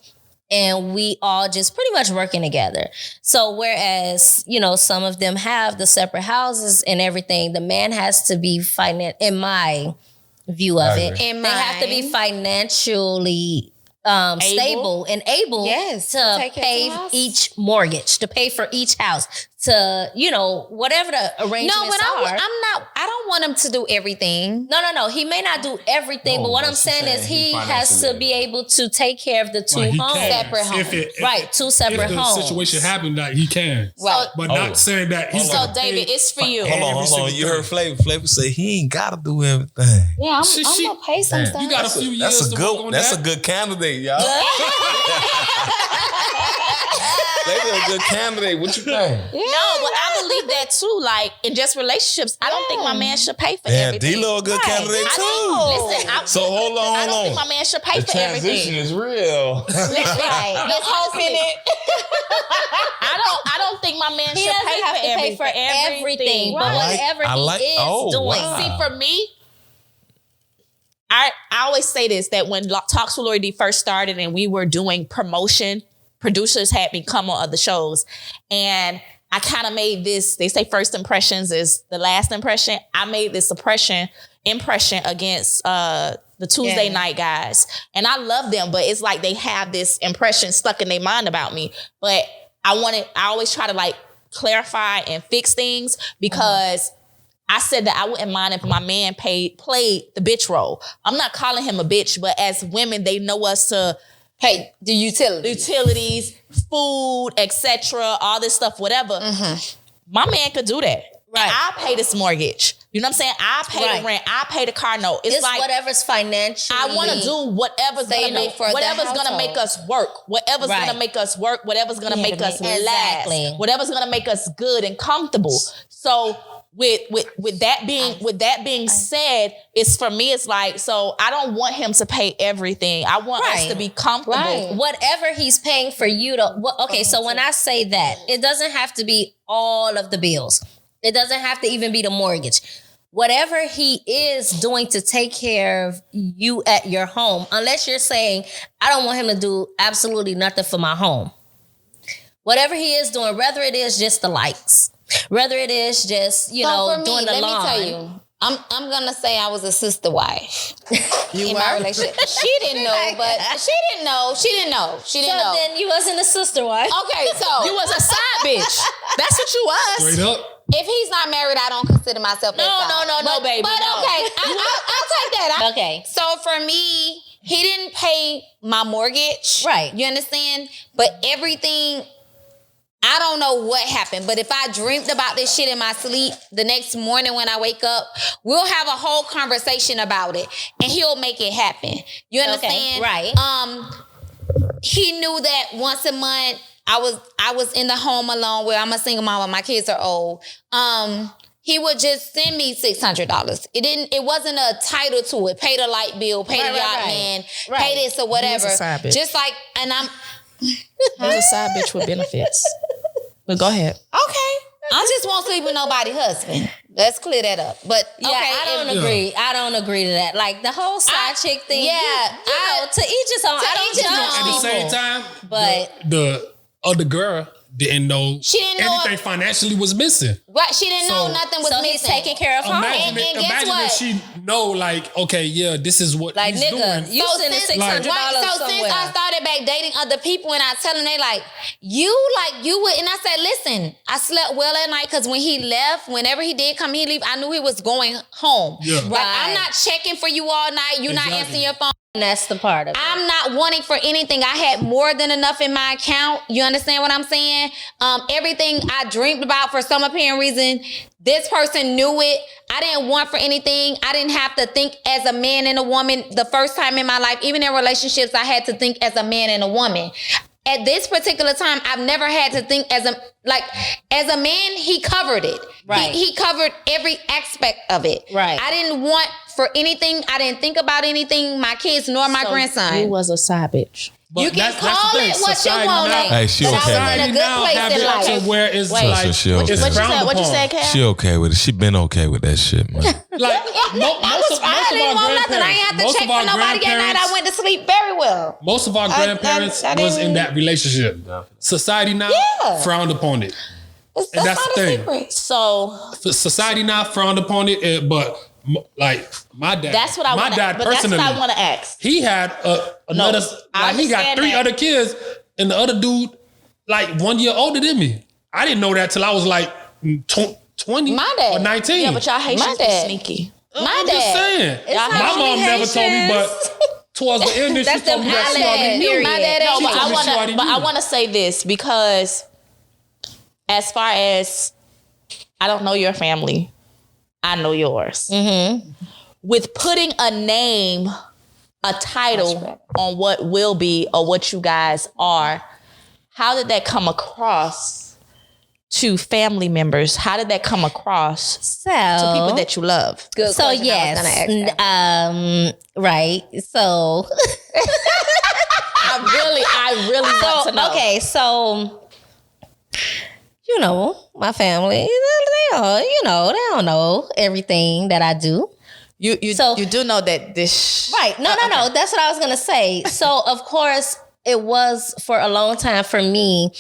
And we all just pretty much working together. So whereas, some of them have the separate houses and everything, the man has to be in my view of it, they have to be financially stable and able to pay each mortgage, to pay for each house, to, you know, whatever the arrangements are. I don't want him to do everything. No. He may not do everything, but what I'm saying is he has to be able to take care of the two homes. Separate homes. Two separate homes. If the situation happened, that he can. Right. But not saying that he's So, David, it's for you. Hold on. You heard Flava. Flava say he ain't got to do everything. Yeah, I'm gonna pay some stuff. You got a few years to work on That's that. a good candidate, y'all. Flava a good candidate. What you think? No, but I believe that too. Like in just relationships, I don't think my man should pay for everything. D-Lo a good candidate too. Listen, hold on. I don't think my man should pay The for transition everything. is real. Right. There's hope in it. I don't think my man He should doesn't have to pay pay for everything, but whatever he is doing. Wow. See, for me, I always say this, that when Talks with Lori Dee first started and we were doing promotion, producers had me come on other shows, and I kind of made this, they say first impressions is the last impression. I made this impression against the Tuesday night guys. And I love them, but it's like they have this impression stuck in their mind about me. But I always try to like clarify and fix things, because I said that I wouldn't mind if my man played the bitch role. I'm not calling him a bitch, but as women, they know us to Pay the utilities, food, etc., all this stuff, whatever. My man could do that. Right. And I pay this mortgage. You know what I'm saying? I pay the rent. I pay the car note. It's like whatever's financially. I want to do whatever's going to make us work. Whatever's going to make us work. Whatever's going to make us last. Whatever's going to make us good and comfortable. So with that being said, it's for me, it's like, so I don't want him to pay everything. I want us to be comfortable. Right. Whatever he's paying for you to, okay, so when I say that, it doesn't have to be all of the bills. It doesn't have to even be the mortgage. Whatever he is doing to take care of you at your home, unless you're saying, I don't want him to do absolutely nothing for my home. Whatever he is doing, whether it is just the lights, whether it is just, doing the lawn. Let me tell you, I'm gonna say I was a sister wife in my relationship. She didn't know, but she didn't know. She didn't know. So then you wasn't a sister wife. Okay, so You was a side bitch. That's what you was. Straight up. if he's not married, I don't consider myself that side. No, baby. But no. okay, I'll take that. Okay. So for me, he didn't pay my mortgage. Right. You understand? But everything, I don't know what happened, but if I dreamed about this shit in my sleep, the next morning when I wake up, we'll have a whole conversation about it, and he'll make it happen. You understand? Okay, right. He knew that once a month I was in the home alone, where I'm a single mom, my kids are old. He would just send me $600. It wasn't a title to it. Pay the light bill, pay the yacht man, pay this or whatever. Just like, and I'm There's a side bitch with benefits. But go ahead. okay. I just won't sleep with nobody's husband. Let's clear that up. But Yeah, okay, I don't agree. I don't agree to that. Like the whole side chick thing. yeah, you know, to each his own. I don't each his judge own. At the same people. time, But the other girl didn't know She didn't know anything financially was missing. Right, she didn't know So- nothing was so he's missing. taking care of home. Imagine, And guess imagine what? if she know, like, okay, yeah, this is what Like he's nigga, doing. you So sending since- $600 So somewhere. since I started back dating other people, and I tell them, they like, you would, and I said, listen, I slept well at night, because when he left, whenever he did come, he leave, I knew he was going home. Yeah. Like, Right. I'm not checking for you all night. You're not Exactly. answering your phone. And that's the part of it. I'm not wanting for anything. I had more than enough in my account. You understand what I'm saying? Everything I dreamed about, for some apparent reason, this person knew it. I didn't want for anything. I didn't have to think as a man and a woman the first time in my life. Even in relationships, I had to think as a man and a woman. At this particular time, I've never had to think as a man. He covered it. Right. He covered every aspect of it. Right. I didn't want for anything. I didn't think about anything, my kids nor my grandson. You was a side bitch. But You can that's the call thing. it what you Society want. now- Hey, she But okay. I was in a good now place have in it life. to where it's Wait. like, she okay. it's What you frowned What you upon. said, Cal? She okay with it. She been okay with that shit, man. Like, I didn't want nothing. I ain't have to check for nobody at night. I went to sleep very well. most of our grandparents I was in didn't- that relationship. Society now frowned upon it. And that's not the a thing. secret. So Society now frowned upon it, but like my dad, that's what I my want. dad But that's personally, what I want to ask. he had another. I Like he got understand 3 that. other kids, and the other dude, like 1 year older than me. I didn't know that till I was like 20 My dad. or 19. Yeah, but y'all Haitians be dad. sneaky. I'm just saying. My mom never told me, but towards the end, she told me that she already knew. My dad No, ain't but told me she already knew. I want to say this because as far as I don't know your family, I know yours. Mm-hmm. With putting a name, a title on what will be or what you guys are, how did that come across to family members? How did that come across to people that you love? Good so question. Yes, right. So I really want to know. Okay, so you know, my family, they don't know everything that I do. You do know that this right? No. That's what I was gonna say. So of course, it was for a long time for me.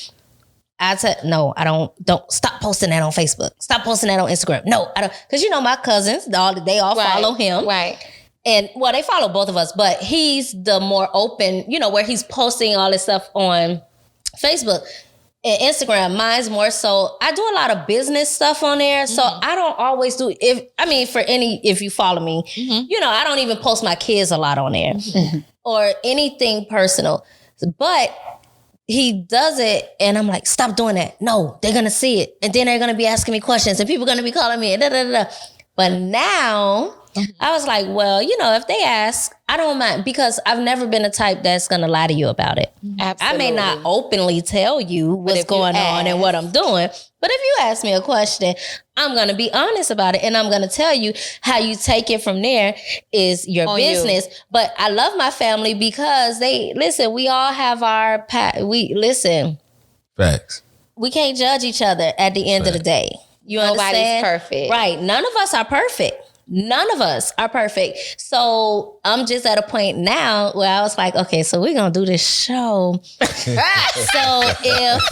I said, no, I don't stop posting that on Facebook. Stop posting that on Instagram. No, I don't. Because, my cousins, they all follow him. Right. And, well, they follow both of us. But he's the more open, where he's posting all this stuff on Facebook and Instagram. Mine's more so, I do a lot of business stuff on there. So I don't always do, if you follow me, I don't even post my kids a lot on there or anything personal. But he does it, and I'm like, stop doing that. No, they're going to see it. And then they're going to be asking me questions, and people are going to be calling me. But now, I was like, well, if they ask, I don't mind. Because I've never been the type that's going to lie to you about it. Absolutely. I may not openly tell you what's going on and what I'm doing. But if you ask me a question, I'm going to be honest about it. And I'm going to tell you how you take it from there is your business. But I love my family because we all have our, Facts. We can't judge each other at the end of the day. You understand? Nobody's perfect. Right. None of us are perfect. None of us are perfect. So I'm just at a point now where I was like, okay, so we're going to do this show. So if,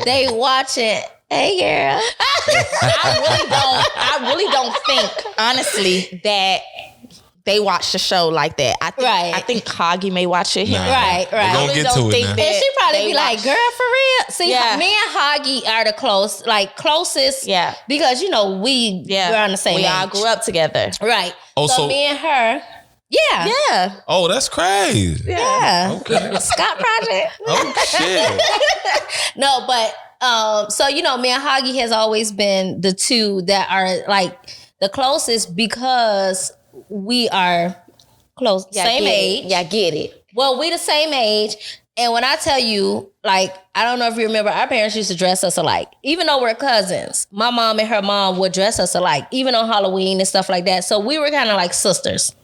they watch it. Hey, girl. I really don't think, honestly, that they watch the show like that. I think Hoggy may watch it. Right. We're gonna get to it now. And she probably be like, girl, for real? See, me and Hoggy are the closest. Yeah. Because, we're on the same age. We all grew up together. Right. Oh, so me and her. Yeah. Yeah. Oh, that's crazy. Yeah. Okay. Scott Project. Oh, shit. No, but, me and Hoggy has always been the two that are like the closest because we are close, same age. Yeah, get it. Well, we the same age. And when I tell you, I don't know if you remember, our parents used to dress us alike. Even though we're cousins, my mom and her mom would dress us alike, even on Halloween and stuff like that. So we were kind of like sisters.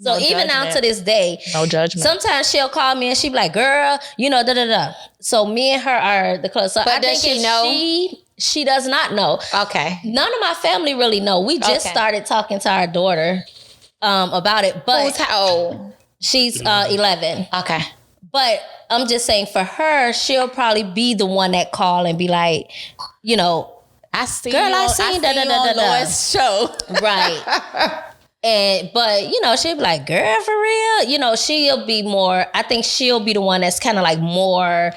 So even now to this day, no judgment. Sometimes she'll call me and she'll be like, girl, So me and her are the close. So but I does think she know? She does not know. Okay. None of my family really know. We just started talking to our daughter about it. But who's how old? She's 11. Okay. But I'm just saying for her, she'll probably be the one that call and be like, I seen Lois show. Right. But she'll be like, girl, for real? She'll be more, I think she'll be the one that's kind of like more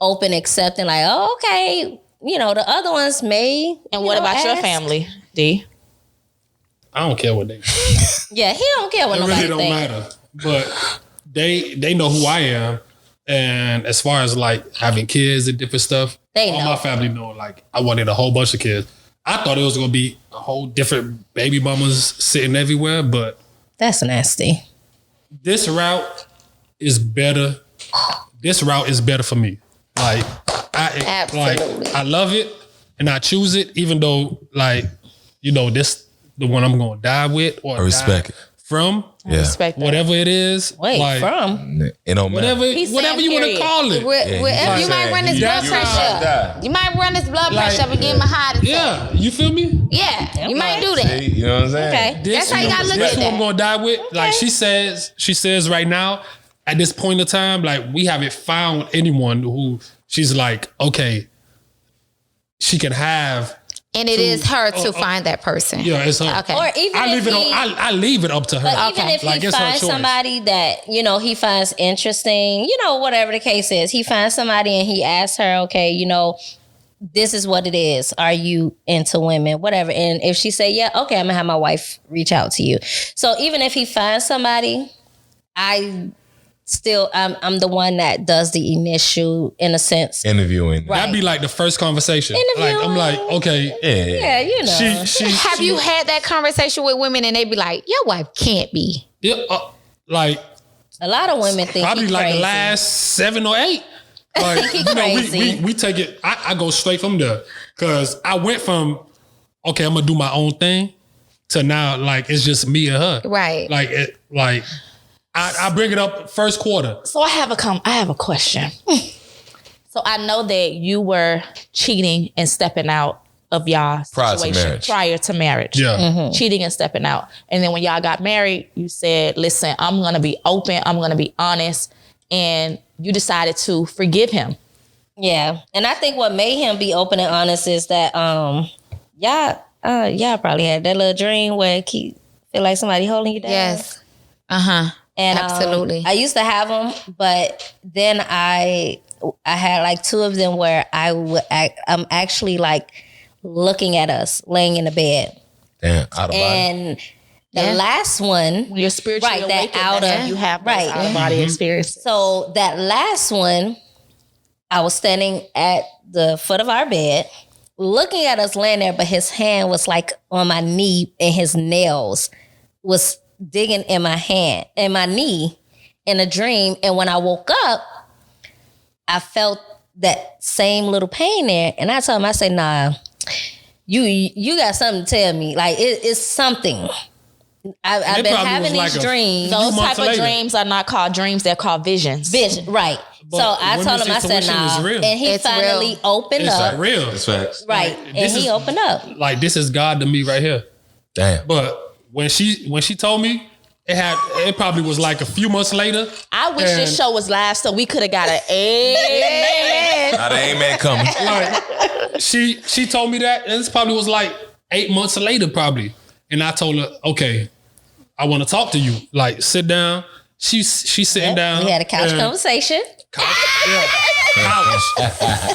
open, accepting, like, oh, okay. The other ones may. And what about your family, D? I don't care what they Yeah, he don't care what nobody think. It really don't matter. But they know who I am. And as far as having kids and different stuff, all my family know I wanted a whole bunch of kids. I thought it was going to be a whole different baby mamas sitting everywhere, but that's nasty. This route is better. This route is better for me. Absolutely. I love it and I choose it, even though this the one I'm going to die with or respect it from. Yeah. Respect that. Whatever it is. From? It don't matter. Whatever you want to call it. You might run his blood pressure. You might run his blood pressure and give him a heart attack. Yeah, you feel me? Yeah, you might do that. See, you know what I'm saying? Okay. That's how you gotta look at That's that. who I'm gonna die with. Like she says right now, at this point in time, we haven't found anyone who she's like, okay, she can have And it is her to find that person. Yeah, it's her. Okay. Or even I leave it up to her. But even if Like, he it's her finds choice. somebody that, he finds interesting, whatever the case is, he finds somebody and he asks her, okay, this is what it is. Are you into women? Whatever. And if she say, yeah, okay, I'm gonna have my wife reach out to you. So even if he finds somebody, I'm the one that does the initial, in a sense, interviewing. Right. That'd be like the first conversation. Interviewing. Like, I'm like, okay. Yeah, Have you had that conversation with women and they be like, your wife can't be? Yeah, like a lot of women think probably he like crazy. the last 7 or 8. Like, think he crazy. we take it. I go straight from there because I went from okay, I'm gonna do my own thing to now like it's just me and her. Right. Like I bring it up first quarter. So I have a question. So I know that you were cheating and stepping out of y'all situation prior to marriage. Yeah. Mm-hmm. Cheating and stepping out. And then when y'all got married, you said, listen, I'm going to be open. I'm going to be honest. And you decided to forgive him. Yeah. And I think what made him be open and honest is that y'all probably had that little dream where you feel like somebody holding you down. Yes. Uh-huh. And absolutely. I used to have them, but then I had like 2 of them where I'm actually like looking at us laying in the bed. Damn, out of body. And the last one, when you're spiritually right, awakened, you have those out of body experiences. So that last one, I was standing at the foot of our bed, looking at us laying there, but his hand was like on my knee and his nails was digging in my hand and my knee in a dream. And when I woke up, I felt that same little pain there. And I told him, I said, nah, you got something to tell me. Like it's something. I've been having these dreams. Those type of dreams are not called dreams, they're called visions. Vision, right. But so I told him, I said, nah. And he finally opened up. It's real. It's facts. Right. And he opened up. Like this is God to me right here. Damn. But when she told me, it probably was like a few months later. I wish this show was live so we could have got an amen. Not an amen coming. Like, she told me that, and this probably was like 8 months later, probably. And I told her, okay, I want to talk to you. Like, sit down. She's sitting down. We had a couch conversation. Couch.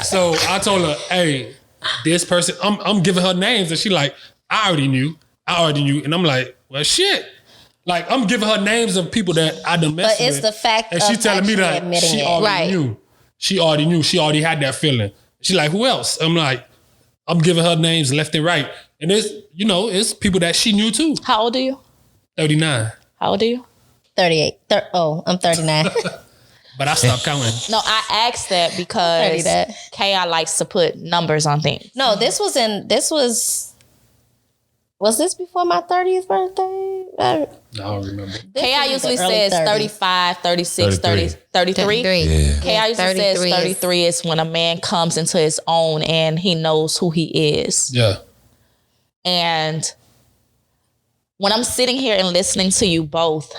So I told her, hey, this person, I'm giving her names, and she like, I already knew. And I'm like, well, shit. Like, I'm giving her names of people that I done messed with. But it's the fact and of she telling me that admitting she it. already knew. She already knew. She already had that feeling. She like, who else? I'm like, I'm giving her names left and right. And it's people that she knew too. How old are you? 39. How old are you? 38. I'm 39. But I stopped counting. No, I asked that because KI likes to put numbers on things. No, was this before my 30th birthday? I don't remember. KI usually says 35, 36, 30, 33. Yeah. KI usually says 33 is when a man comes into his own and he knows who he is. Yeah. And when I'm sitting here and listening to you both,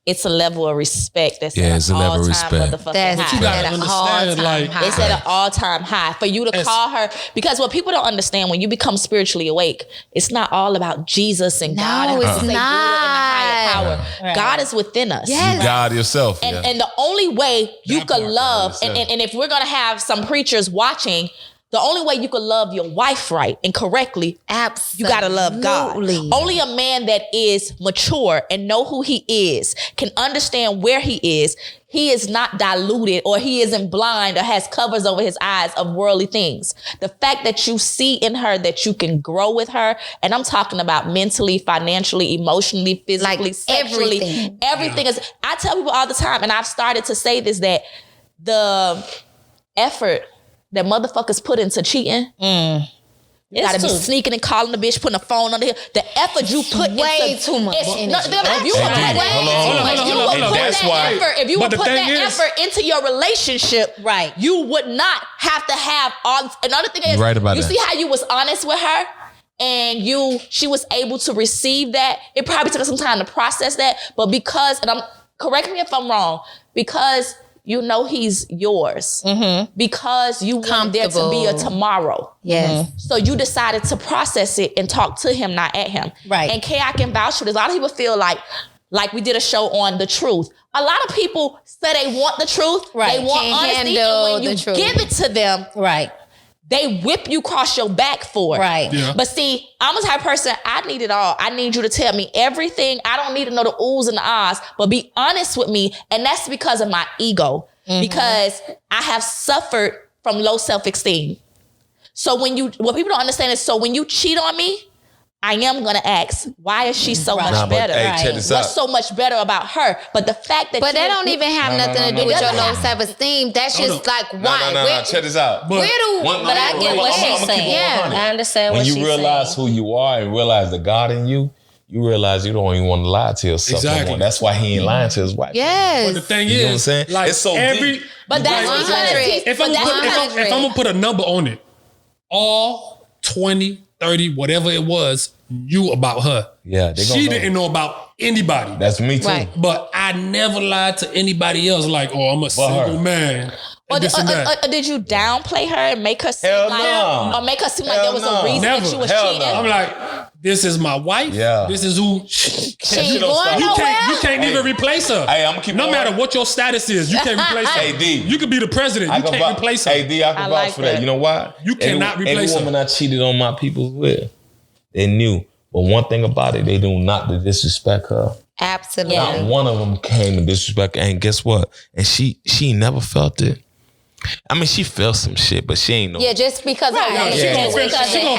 it's a level of respect that's it's a level of respect. That's But you gotta understand, like, it's at an all-time high. For you to call her, because what people don't understand, when you become spiritually awake, it's not all about Jesus and God. No, it's and not. higher power. Right. God is within us. Yes. God yourself. And the only way you That could part, love, God and if we're gonna have some preachers watching, the only way you could love your wife right and correctly, Absolutely. you gotta love God. Only a man that is mature and know who he is can understand where he is. He is not diluted, or he isn't blind or has covers over his eyes of worldly things. The fact that you see in her that you can grow with her, and I'm talking about mentally, financially, emotionally, physically, Like sexually, everything is. I tell people all the time, and I've started to say this, that the effort that motherfuckers put into cheating. You gotta be sneaking and calling the bitch, putting a phone under here. The effort you put way too much energy. If you would put that effort into your relationship, Right. you would not have to have all. Another thing is, You're right about you that. see how you was honest with her, and she was able to receive that. It probably took her some time to process that, but correct me if I'm wrong, because you know he's yours because you want there to be a tomorrow. Yes. So you decided to process it and talk to him, not at him. Right. And Kay, I can vouch for this. A lot of people feel like we did a show on the truth. A lot of people say they want the truth. Right. They want honesty. And when you give it to them, right, they whip you across your back for it. Right. Yeah. But see, I'm the type of person, I need it all. I need you to tell me everything. I don't need to know the oohs and the ahs, but be honest with me. And that's because of my ego. Because I have suffered from low self-esteem. So what people don't understand is, so when you cheat on me, I am gonna ask, why is she so much better? Check this out. What's so much better about her? But the fact that But that don't even have nothing to do with your low have. self-esteem. That's just like, why? No. Check this out. Where do... But I get what she's saying. Yeah. I understand what she's saying. When you realize who you are and realize the God in you, you realize you don't even want to lie to yourself no more. That's why he ain't lying to his wife. Yes. But the thing You know what I'm is, saying? like It's so every, deep. But that's like, because if I'm gonna put a number on it, all 20, 30, whatever it was, knew about her. Yeah, she didn't know about anybody. That's me too. Right. But I never lied to anybody else. Like, oh, I'm a single man. Or This and that. did you downplay her and make her seem Hell like, no. or make her seem like Hell there was no. a reason Never. that she was Hell cheating? no. I'm like, this is my wife. Yeah. This is who. She ain't going You nowhere. can't even replace her. Hey, I'ma keep no it matter on. what your status is, you can't replace her. Hey, D. You could be the president. You can't replace her. Hey, D, I can vouch like for that. that. You know why? You cannot replace every her. woman I cheated on my people with, they knew. But one thing about it, they do not to disrespect her. Absolutely. Not one of them came and disrespect her. And guess what? And she never felt it. I mean, she felt some shit, but she ain't know. Yeah, just because of Yeah, she gonna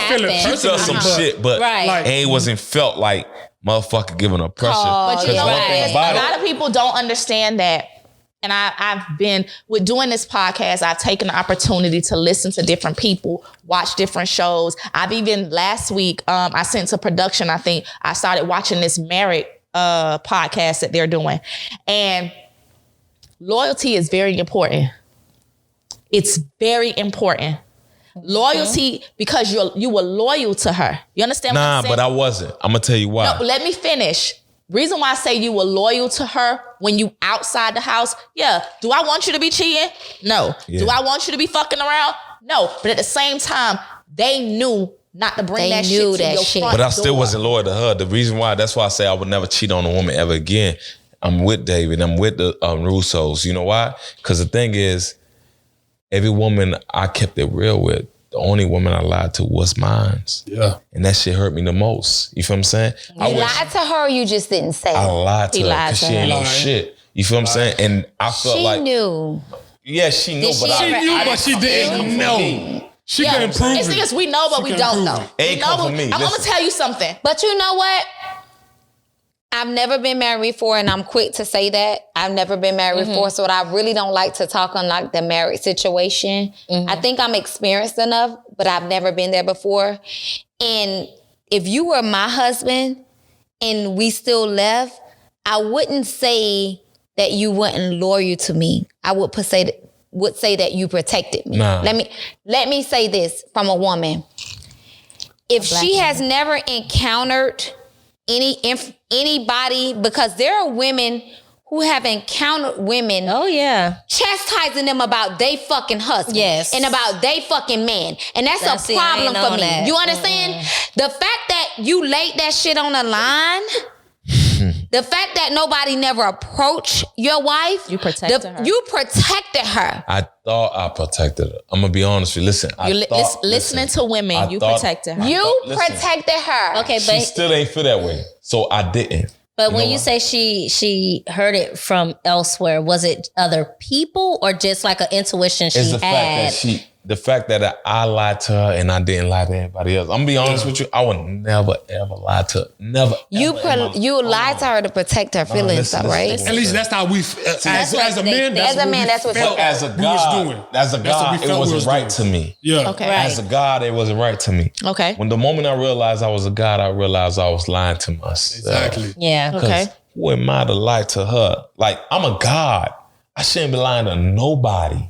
feel it. She felt some shit, but it wasn't felt like motherfucker giving her pressure. But you know one what? thing A about lot of people don't understand that. And I've been, with doing this podcast, I've taken the opportunity to listen to different people, watch different shows. I've even, last week, I sent to production, I think, I started watching this Married podcast that they're doing. And loyalty is very important. It's very important. Loyalty, because you were loyal to her. You understand what I'm saying? but I wasn't. I'm going to tell you why. No, let me finish. Reason why I say you were loyal to her when you outside the house. Yeah. Do I want you to be cheating? No. Yeah. Do I want you to be fucking around? No. But at the same time, they knew not to bring that shit to your front But I still door. wasn't loyal to her. The reason why, that's why I say I would never cheat on a woman ever again. I'm with David. I'm with the Russos. You know why? Because the thing is, every woman I kept it real with, the only woman I lied to was mine. Yeah. And that shit hurt me the most. You feel what I'm saying? You lied to her or you just didn't say I it? lied to her because she ain't know Lied. shit. You feel what I'm saying? And I felt She like... knew. Yeah, she knew, Did but she I... ever She knew, ask but she didn't know. She Yeah. couldn't prove It's it. because we know, but She we couldn't don't prove know. it. It ain't We know, come from me. I'm going to Listen. tell you something. But you know what? I've never been married before, and I'm quick to say that. I've never been married before, so I really don't like to talk on like the married situation. I think I'm experienced enough, but I've never been there before. And if you were my husband and we still left, I wouldn't say that you weren't loyal to me. I would say that you protected me. Nah. Let me say this from a woman. If she has never encountered anybody, because there are women who have encountered women chastising them about they fucking husband and about they fucking man, and that's a problem for me. You understand? The fact that you laid that shit on the line, the fact that nobody never approached your wife, You protected her. You protected her. I thought I protected her. I'm going to be honest with you. Listen, Listening to women, you protected her. You protected her. Okay, She but still ain't feel that way. So I didn't. But when know you why? say she heard it from elsewhere, was it other people or just like an intuition she It's had? the fact that I lied to her and I didn't lie to anybody else. I'm gonna be honest with you. I would never ever lie to her. Never. You ever. you lied to her to protect her feelings, listen, though, right? listen. At least that's how we, as a man, that's what we But felt as a we was doing. God, as a That's what God, we it felt we wasn't was right doing. to me. Yeah. Okay. As a God, it wasn't right to me. Okay. When the moment I realized I was a God, I realized I was lying to myself. Exactly. Yeah. Okay. Who am I to lie to her? Like, I'm a God. I shouldn't be lying to nobody.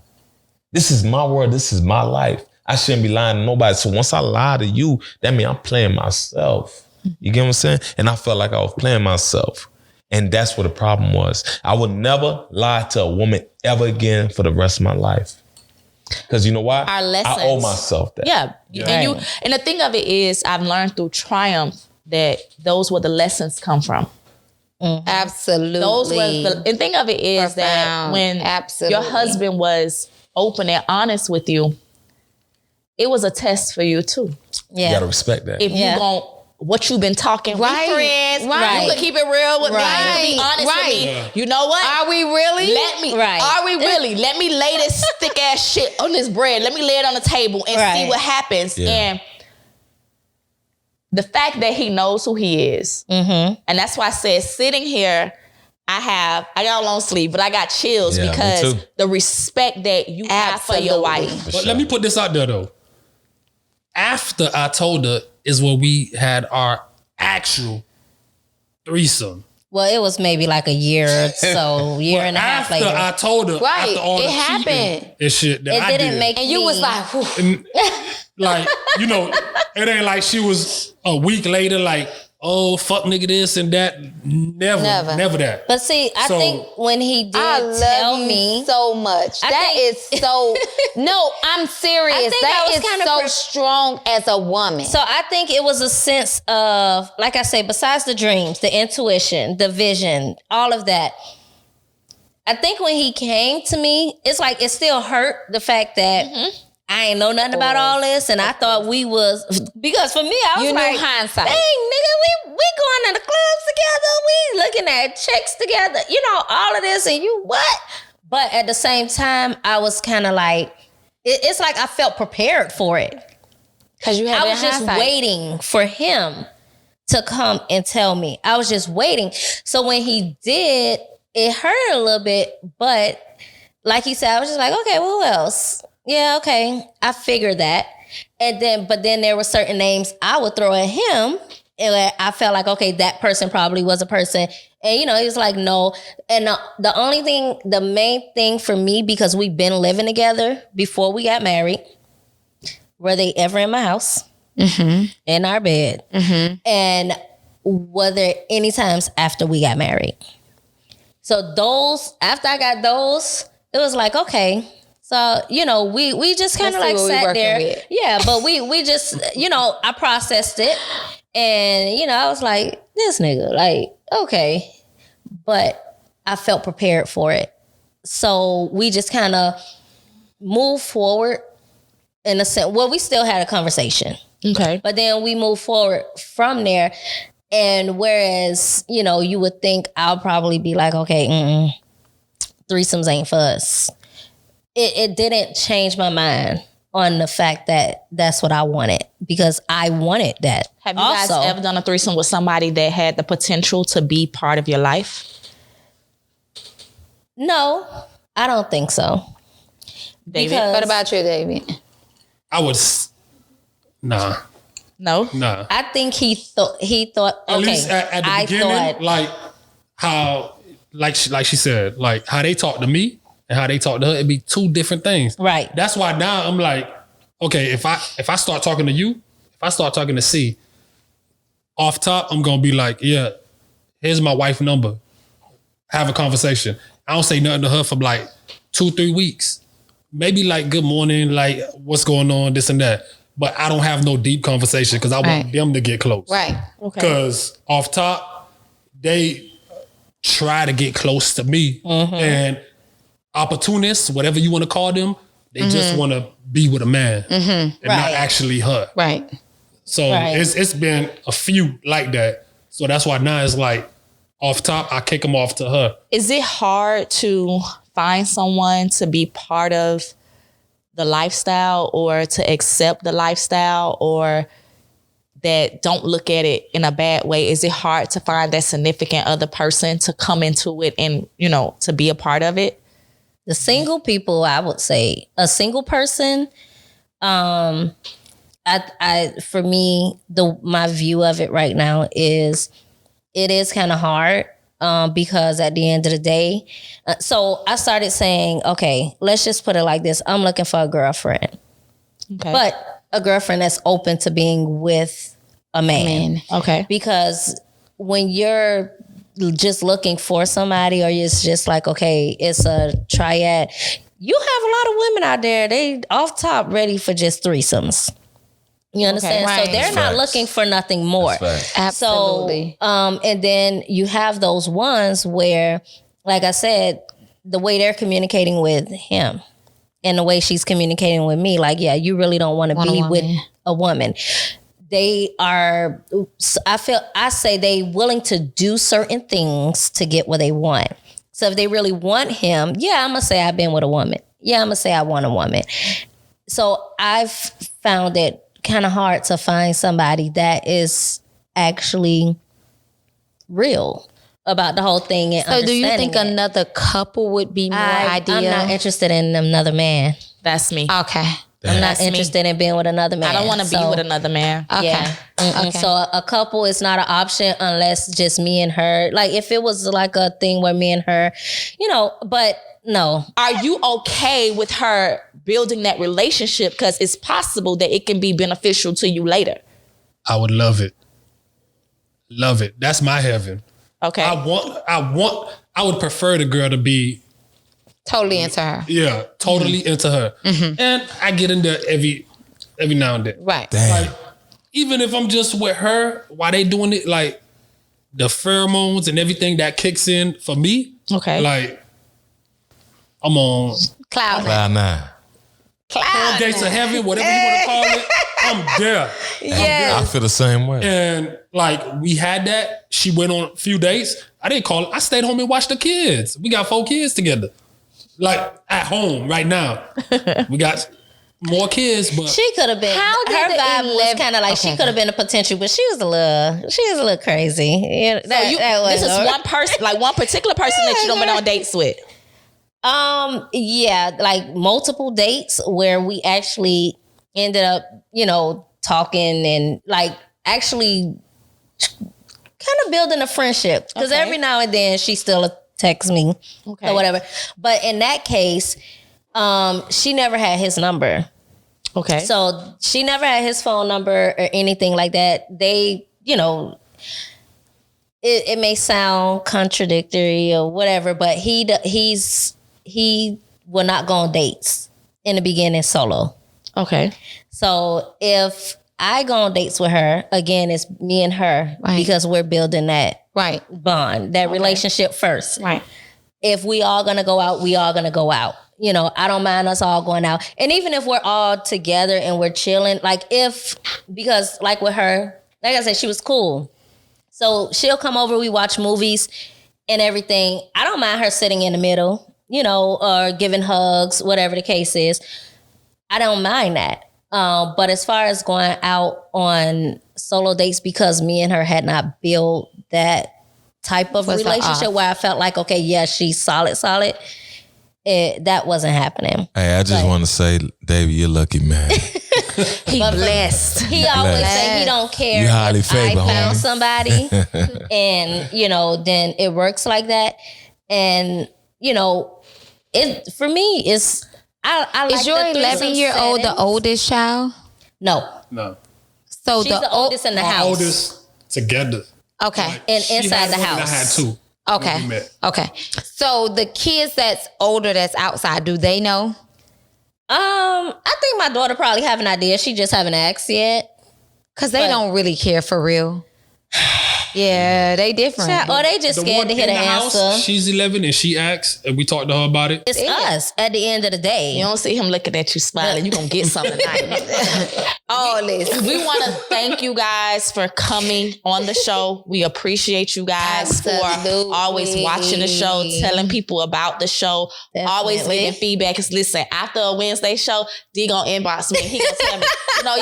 This is my world. This is my life. I shouldn't be lying to nobody. So once I lie to you, that means I'm playing myself. You get what I'm saying? And I felt like I was playing myself. And that's what the problem was. I would never lie to a woman ever again for the rest of my life. Because you know why? Our lessons. I owe myself that. Yeah. And the thing of it is, I've learned through triumph that those were the lessons come from. Mm-hmm. Absolutely. Those were the thing of it is that when your husband was open and honest with you, it was a test for you too. Yeah. You gotta respect that. If you gon' what you've been talking, we friends, you can keep it real with me, be honest with me. Yeah. You know what? Are we really? Are we really? Let me lay this thick ass shit on this bread. Let me lay it on the table and see what happens. Yeah. And the fact that he knows who he is, and that's why I said sitting here, I got a long sleeve, but I got chills because the respect that you have for your wife. But let me put this out there though. After I told her is when we had our actual threesome. Well, it was maybe like a year or so, year and a half later. After I told her, after all the cheating and shit that I did. It didn't make and you was like, like, you know, it ain't like she was a week later like, oh, fuck nigga this and that. Never that. But see, I think when he did tell me so much. No, I'm serious. That is so strong as a woman. So I think it was a sense of, like I say, besides the dreams, the intuition, the vision, all of that. I think when he came to me, it's like it still hurt the fact that I ain't know nothing about all this, and I thought we was, because for me, I was like, knew hindsight. Dang, nigga, we going to the clubs together, we looking at chicks together, you know, all of this, and you what? But at the same time, I was kind of like, it's like I felt prepared for it. Because I was just waiting for him to come and tell me. I was just waiting. So when he did, it hurt a little bit, but like he said, I was just like, okay, well, who else? Yeah, okay. I figured that. But then there were certain names I would throw at him. And I felt like, okay, that person probably was a person. And, you know, he was like, no. And the main thing for me, because we've been living together before we got married, were they ever in my house, in our bed, and were there any times after we got married? So after I got those, it was like, okay. So, you know, we just kind of like sat there. With. Yeah, but we just, you know, I processed it. And, you know, I was like, this nigga, like, okay. But I felt prepared for it. So we just kind of moved forward in a sense. Well, we still had a conversation. Okay. But then we moved forward from there. And whereas, you know, you would think I'll probably be like, okay, threesomes ain't for us. It didn't change my mind on the fact that that's what I wanted, because I wanted that. Have you guys ever done a threesome with somebody that had the potential to be part of your life? No, I don't think so. David, what about you, David? I would, nah. No? Nah. I think he thought, at least at the beginning, like how, like she said, like how they talk to me and how they talk to her, it'd be two different things. Right. That's why now I'm like, okay, if I start talking to you, if I start talking to C, off top, I'm gonna be like, yeah, here's my wife number. Have a conversation. I don't say nothing to her for like 2-3 weeks. Maybe like good morning, like what's going on, this and that. But I don't have no deep conversation because I want them to get close. Right. Okay. Because off top, they try to get close to me. And opportunists, whatever you want to call them, they just want to be with a man and not actually her. Right. So it's been a few like that. So that's why now it's like off top, I kick them off to her. Is it hard to find someone to be part of the lifestyle or to accept the lifestyle, or that don't look at it in a bad way? Is it hard to find that significant other person to come into it and, you know, to be a part of it? The single people, I would say, a single person, for me, my view of it right now is it is kind of hard because at the end of the day, so I started saying, okay, let's just put it like this. I'm looking for a girlfriend, but a girlfriend that's open to being with a man. Okay. Because when you're just looking for somebody, or it's just like, okay, it's a triad. You have a lot of women out there, they off top ready for just threesomes. You understand? right. So they're not looking for nothing more. Absolutely. So, and then you have those ones where, like I said, the way they're communicating with him and the way she's communicating with me, like, yeah, you really don't want to be with a woman. They are, I say they willing to do certain things to get what they want. So if they really want him, yeah, I'm going to say I've been with a woman. Yeah, I'm going to say I want a woman. So I've found it kind of hard to find somebody that is actually real about the whole thing. And So do you think it. another couple would be more ideal? I'm not interested in another man. That's me. Okay. I'm not interested in being with another man. I don't want to be with another man. Okay. Yeah. Okay. So a couple is not an option unless just me and her. Like if it was like a thing where me and her, but no. Are you okay with her building that relationship? Because it's possible that it can be beneficial to you later. I would love it. Love it. That's my heaven. Okay. I would prefer the girl to be Totally into her. Yeah, totally into her. And I get in there every now and then. Right. Damn. Like, even if I'm just with her while they doing it, like the pheromones and everything that kicks in for me. Okay. Like I'm on Cloud. Nine. all gates of heaven, whatever you want to call it. I'm there. I feel the same way. And like we had that. She went on a few dates. I didn't call it. I stayed home and watched the kids. We got 4 kids together. Like at home right now. We got more kids, but she could have been. How did her the vibe was kind of like she could have been a potential, but she was a little crazy. Yeah, This is one person, like one particular person that you don't been on dates with. Yeah, like multiple dates where we actually ended up, talking and like actually kind of building a friendship. Because every now and then she still texts me or whatever. But in that case, she never had his number. Okay. So she never had his phone number or anything like that. They, it may sound contradictory or whatever, but he will not go on dates in the beginning solo. Okay. So if I go on dates with her, again, it's me and her because we're building that bond, that relationship first. Right. If we all gonna go out, we all gonna go out. I don't mind us all going out. And even if we're all together and we're chilling, because like with her, like I said, she was cool. So she'll come over, we watch movies and everything. I don't mind her sitting in the middle, or giving hugs, whatever the case is. I don't mind that. But as far as going out on solo dates, because me and her had not built that type of relationship where I felt like, okay, yeah, she's solid. That wasn't happening. Hey, I just want to say, Davey, you're lucky, man. He blessed. He always say he don't care you highly if favored, I found homie. somebody, and then it works like that. And it for me is I like is your 11-year-old the oldest child? No. So she's the oldest in the house. oldest together. Okay. And She inside had the one and house. I had 2. when we met. Okay. So the kids that's older that's outside, do they know? I think my daughter probably have an idea. She just haven't asked yet. Cause they don't really care for real. Yeah, they different. Or they just scared to hear the answer. She's 11 and she asks, and we talked to her about it. It's us at the end of the day. You don't see him looking at you smiling. You're going to get something tonight. All this. We want to thank you guys for coming on the show. We appreciate you guys for always watching the show, telling people about the show, always giving feedback. Because listen, after a Wednesday show, D gonna inbox me and he gonna tell me,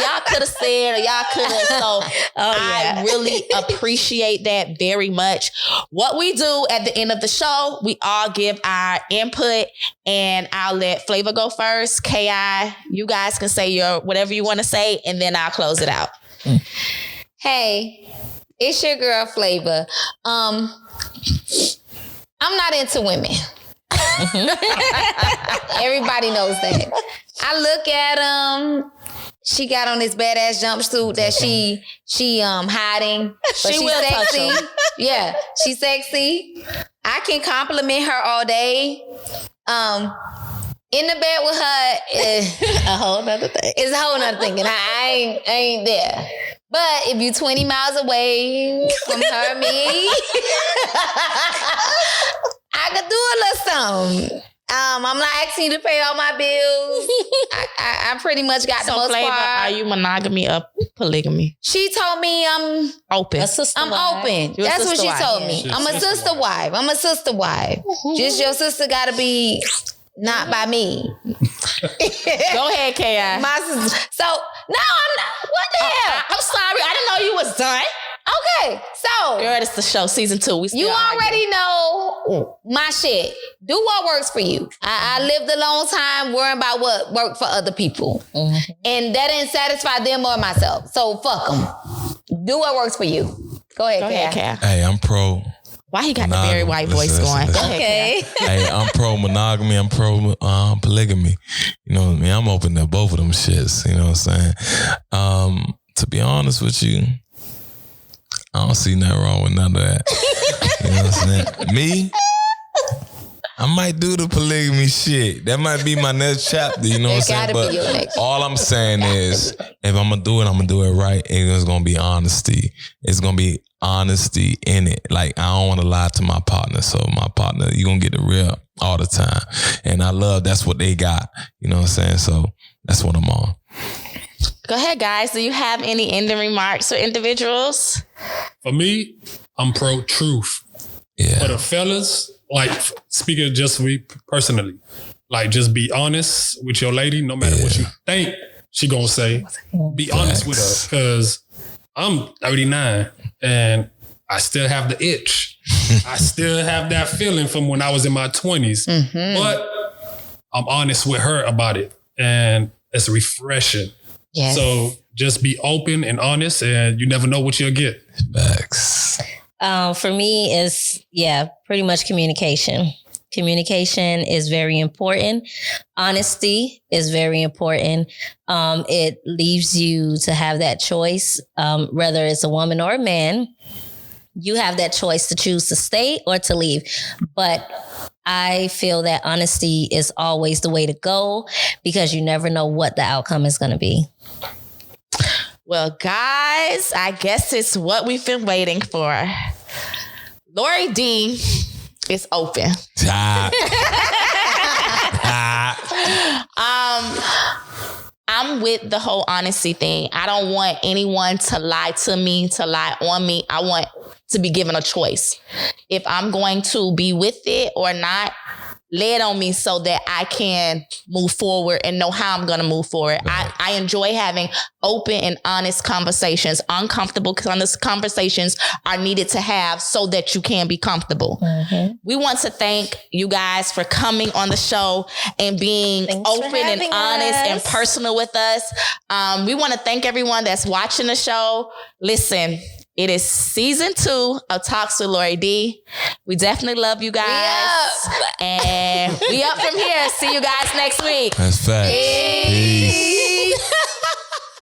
y'all could have said or y'all could have. So I really appreciate that very much. What we do at the end of the show, we all give our input, and I'll let Flava go first. KI, you guys can say your whatever you want to say, and then I'll close it out. Hey, it's your girl Flava. I'm not into women. Everybody knows that. I look at them. She got on this badass jumpsuit that she hiding. But She she's will touch sexy. him. Yeah, she's sexy. I can compliment her all day. In the bed with her is A whole nother thing. it's a whole nother thing, and I ain't there. But if you 20 miles away from her, me, I could do a little something. I'm not asking you to pay all my bills. I pretty much got the most Flava, part. are you monogamy or polygamy? She told me I'm Open. open. You're a That's what sister she wife. told me. She's I'm a sister wife. I'm a sister wife. Just your sister gotta be not by me. Go ahead, KI. My sister. So no, I'm not. What the hell? I'm sorry. I didn't know you was done. Okay, so Girl, it's the show, season 2. We still you argue. already know my shit. Do what works for you. I lived a long time worrying about what worked for other people. And that didn't satisfy them or myself. So fuck them. Do what works for you. Go ahead, Go ahead, Kat. KI. Hey, I'm pro. Why he got the Barry White voice going? Go ahead, Okay. Hey, I'm pro monogamy. I'm pro polygamy. You know what I mean? I'm open to both of them shits. You know what I'm saying? To be honest with you, I don't see nothing wrong with none of that. You know what I'm saying? Me, I might do the polygamy shit. That might be my next chapter. You know what I'm saying? gotta be your next. All I'm saying is, if I'm gonna do it right. And it's gonna be honesty. It's gonna be honesty in it. Like, I don't want to lie to my partner. So my partner, you gonna get the real all the time. And I love that's what they got. You know what I'm saying? So that's what I'm on. Go ahead, guys. Do you have any ending remarks for individuals? For me, I'm pro truth. Yeah. For the fellas, like speaking just for me personally, like just be honest with your lady, no matter what you think she gonna say. Be honest with her, because I'm 39 and I still have the itch. I still have that feeling from when I was in my 20s, but I'm honest with her about it, and it's refreshing. Yes. So just be open and honest, and you never know what you'll get. Facts. For me, it's pretty much communication. Communication is very important. Honesty is very important. It leaves you to have that choice, whether it's a woman or a man. You have that choice to choose to stay or to leave. But I feel that honesty is always the way to go, because you never know what the outcome is going to be. Well, guys, I guess it's what we've been waiting for. Lori Dee is open. I'm with the whole honesty thing. I don't want anyone to lie to me, to lie on me. I want to be given a choice. If I'm going to be with it or not, lay it on me so that I can move forward and know how I'm going to move forward. I enjoy having open and honest conversations. Uncomfortable conversations are needed to have so that you can be comfortable. We want to thank you guys for coming on the show and being open and honest and personal with us. We want to thank everyone that's watching the show. Listen, it is season 2 of Talks with Lori Dee. We definitely love you guys. And we up from here. See you guys next week. That's facts. Peace.